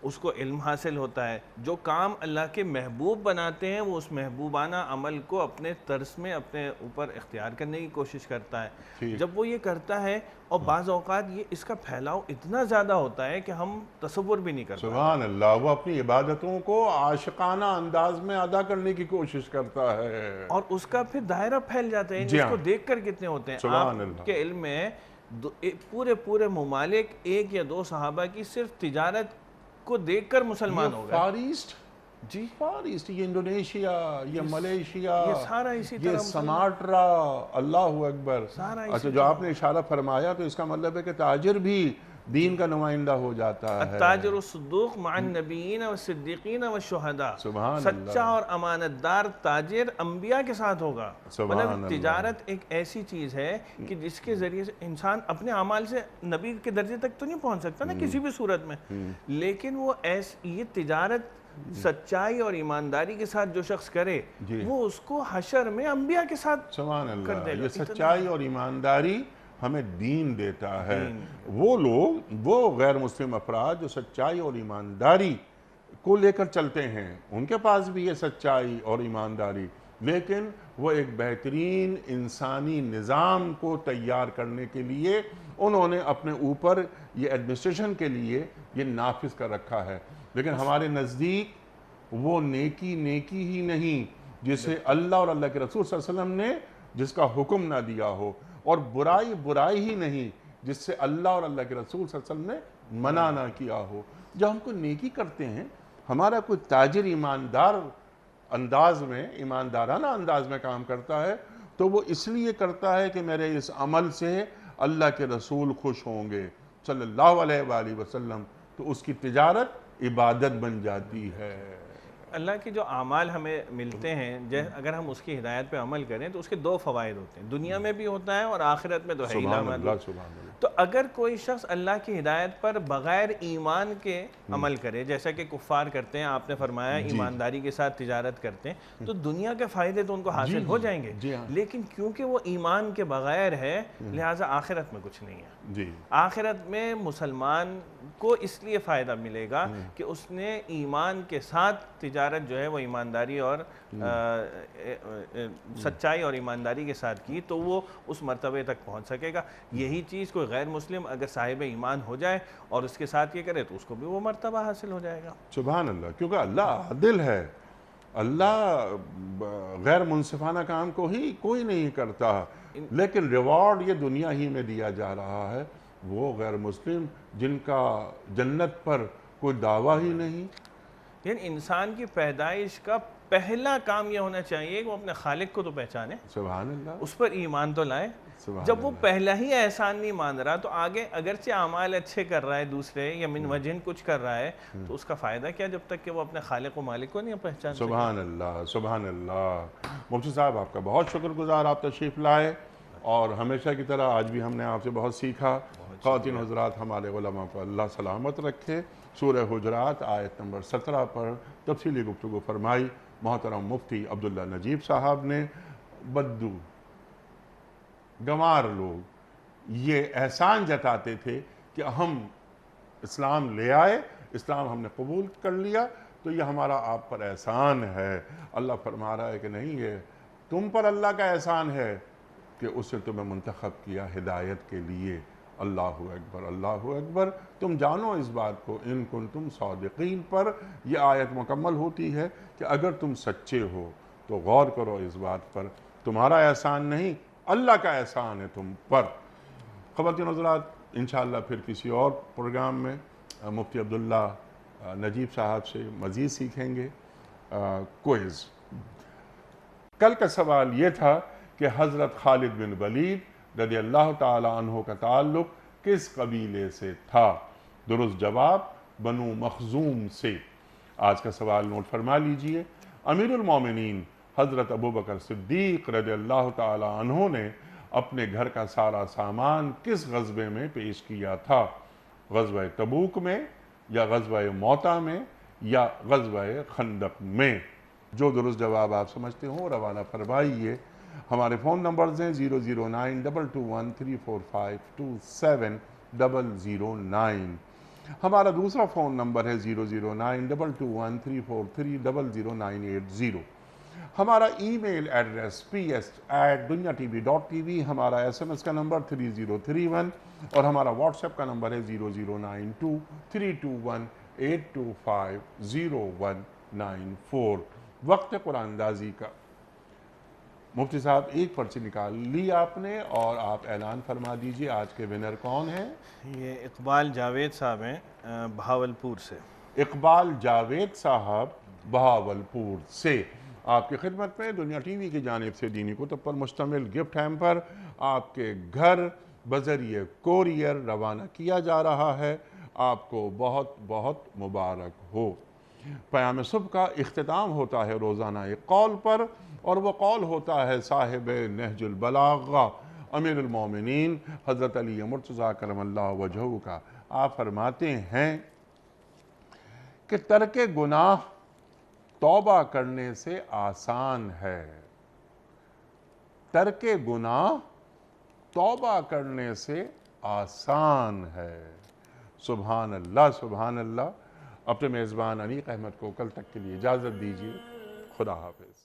اس کو علم حاصل ہوتا ہے، جو کام اللہ کے محبوب بناتے ہیں وہ اس محبوبانہ عمل کو اپنے طرز میں اپنے اوپر اختیار کرنے کی کوشش کرتا ہے۔ جب وہ یہ کرتا ہے اور بعض اوقات یہ اس کا پھیلاؤ اتنا زیادہ ہوتا ہے کہ ہم تصور بھی نہیں کرتے۔ سبحان اللہ۔ وہ اپنی عبادتوں کو عاشقانہ انداز میں ادا کرنے کی کوشش کرتا ہے اور اس کا پھر دائرہ پھیل جاتا ہے۔ اس کو دیکھ کر کتنے ہوتے ہیں آپ کے علم میں؟ پورے ممالک ایک یا دو صحابہ کی صرف تجارت کو دیکھ کر مسلمان ہو گئے۔ فار ایسٹ، جی فار ایسٹ، یہ انڈونیشیا، یہ ملیشیا، یہ سارا اسی یہ سماٹرا۔ اللہ اکبر۔ اچھا، جو آپ نے اشارہ فرمایا تو اس کا مطلب ہے کہ تاجر بھی دین کا نمائندہ ہو جاتا ہے۔ التاجر الصدوق مع النبیین والصدیقین والشہداء۔ سچا اور امانت دار تاجر انبیاء کے ساتھ ہوگا۔ مطلب تجارت ایک ایسی چیز ہے کہ جس کے ذریعے سے انسان اپنے اعمال سے نبی کے درجے تک تو نہیں پہنچ سکتا نا کسی بھی صورت میں، لیکن وہ یہ تجارت سچائی اور ایمانداری کے ساتھ جو شخص کرے وہ اس کو حشر میں انبیاء کے ساتھ سبحان کر دے اللہ۔ گا۔ یہ سچائی اور ایمانداری ہمیں دین دیتا ہے۔ وہ لوگ، وہ غیر مسلم افراد جو سچائی اور ایمانداری کو لے کر چلتے ہیں، ان کے پاس بھی یہ سچائی اور ایمانداری، لیکن وہ ایک بہترین انسانی نظام کو تیار کرنے کے لیے انہوں نے اپنے اوپر یہ ایڈمنسٹریشن کے لیے یہ نافذ کر رکھا ہے۔ لیکن ہمارے نزدیک وہ نیکی نیکی ہی نہیں جسے اللہ اور اللہ کے رسول صلی اللہ علیہ وسلم نے جس کا حکم نہ دیا ہو، اور برائی برائی ہی نہیں جس سے اللہ اور اللہ کے رسول صلی اللہ علیہ وسلم نے منع نہ کیا ہو۔ جب ہم کوئی نیکی کرتے ہیں، ہمارا کوئی تاجر ایماندار انداز میں، ایماندارانہ انداز میں کام کرتا ہے، تو وہ اس لیے کرتا ہے کہ میرے اس عمل سے اللہ کے رسول خوش ہوں گے صلی اللہ علیہ وآلہ وسلم، تو اس کی تجارت عبادت بن جاتی ہے۔ اللہ کے جو اعمال ہمیں ملتے ہیں، اگر ہم اس کی ہدایت پہ عمل کریں تو اس کے دو فوائد ہوتے ہیں، دنیا میں بھی ہوتا ہے اور آخرت میں تو ہے ہی سبحان لا اللہ، سبحان اللہ۔ تو اگر کوئی شخص اللہ کی ہدایت پر بغیر ایمان کے عمل کرے، جیسا کہ کفار کرتے ہیں، آپ نے فرمایا ایمانداری کے ساتھ تجارت کرتے ہیں، تو دنیا کے فائدے تو ان کو حاصل ہو جائیں گے، لیکن کیونکہ وہ ایمان کے بغیر ہے، لہٰذا آخرت میں کچھ نہیں ہے۔ آخرت میں مسلمان کو اس لیے فائدہ ملے گا کہ اس نے ایمان کے ساتھ تجارت جو ہے وہ ایمانداری اور سچائی اور ایمانداری کے ساتھ کی، تو وہ اس مرتبے تک پہنچ سکے گا۔ یہی چیز کوئی غیر مسلم اگر صاحب ایمان ہو جائے اور اس کے ساتھ یہ کرے تو اس کو بھی وہ مرتبہ حاصل ہو جائے گا۔ سبحان اللہ، کیونکہ اللہ عادل ہے، اللہ غیر منصفانہ کام کو ہی کوئی نہیں کرتا، لیکن ریوارڈ یہ دنیا ہی میں دیا جا رہا ہے۔ وہ غیر مسلم جن کا جنت پر کوئی دعویٰ ہی نہیں۔ یعنی انسان کی پیدائش کا پہلا کام یہ ہونا چاہیے کہ وہ اپنے خالق کو تو پہچانے، سبحان اللہ، اس پر ایمان تو لائے۔ جب وہ پہلا ہی احسان نہیں مان رہا تو آگے اگرچہ اعمال اچھے کر رہا ہے دوسرے یا من وجہن کچھ کر رہا ہے، تو اس کا فائدہ کیا جب تک کہ وہ اپنے خالق و مالک کو نہیں پہچان سکے۔ سبحان اللہ، سبحان اللہ۔ مفتی صاحب آپ کا بہت شکر گزار، آپ تشریف لائے، اور ہمیشہ کی طرح آج بھی ہم نے آپ سے بہت سیکھا۔ خواتین حضرات، ہمارے علماء کو اللہ سلامت رکھے۔ سورہ حجرات آیت نمبر 17 پر تفصیلی گفتگو فرمائی محترم مفتی عبداللہ نجیب صاحب نے۔ بدو گنوار لوگ یہ احسان جتاتے تھے کہ ہم اسلام لے آئے، اسلام ہم نے قبول کر لیا، تو یہ ہمارا آپ پر احسان ہے۔ اللہ فرما رہا ہے کہ نہیں، یہ تم پر اللہ کا احسان ہے کہ اس نے تمہیں منتخب کیا ہدایت کے لیے۔ اللہ اکبر، اللہ اکبر۔ تم جانو اس بات کو، ان کنتم صادقین پر یہ آیت مکمل ہوتی ہے کہ اگر تم سچے ہو تو غور کرو اس بات پر، تمہارا احسان نہیں، اللہ کا احسان ہے تم پر۔ خواتین حضرات، انشاءاللہ پھر کسی اور پروگرام میں مفتی عبداللہ نجیب صاحب سے مزید سیکھیں گے۔ کوئز کل کا سوال یہ تھا کہ حضرت خالد بن ولید رضی اللہ تعالی عنہ کا تعلق کس قبیلے سے تھا؟ درست جواب بنو مخزوم سے۔ آج کا سوال نوٹ فرما لیجئے۔ امیر المومنین حضرت ابوبکر صدیق رضی اللہ تعالی عنہ نے اپنے گھر کا سارا سامان کس غزوے میں پیش کیا تھا؟ غزوہ تبوک میں، یا غزوہ موتا میں، یا غزوہ خندق میں؟ جو درست جواب آپ سمجھتے ہوں روانہ فرمائیے۔ ہمارے فون نمبرز ہیں 009221345270009۔ ہمارا دوسرا فون نمبر ہے 009221343000980۔ ہمارا ای میل ایڈریس ps@dunyatv.tv، ہمارا SMS کا نمبر 3031، اور ہمارا واٹس ایپ کا نمبر ہے 009232182500194۔ وقت قرآن اندازی کا۔ مفتی صاحب ایک پرچی نکال لی آپ نے، اور آپ اعلان فرما دیجئے آج کے ونر کون ہیں؟ یہ اقبال جاوید صاحب ہیں بہاولپور سے۔ اقبال جاوید صاحب بہاولپور سے آپ کی خدمت میں دنیا ٹی وی کی جانب سے دینی کتب پر مشتمل گفٹ ہیمپر آپ کے گھر بذریعہ کوریئر روانہ کیا جا رہا ہے۔ آپ کو بہت بہت مبارک ہو۔ پیام صبح کا اختتام ہوتا ہے روزانہ ایک قول پر، اور وہ قول ہوتا ہے صاحب نہج البلاغہ امیر المومنین حضرت علی مرتضیٰ کرم اللہ وجہہ کا۔ آپ فرماتے ہیں کہ ترک گناہ توبہ کرنے سے آسان ہے، ترک گناہ توبہ کرنے سے آسان ہے۔ سبحان اللہ سبحان اللہ۔ اپنے میزبان انیق احمد کو کل تک کے لیے اجازت دیجیے۔ خدا حافظ۔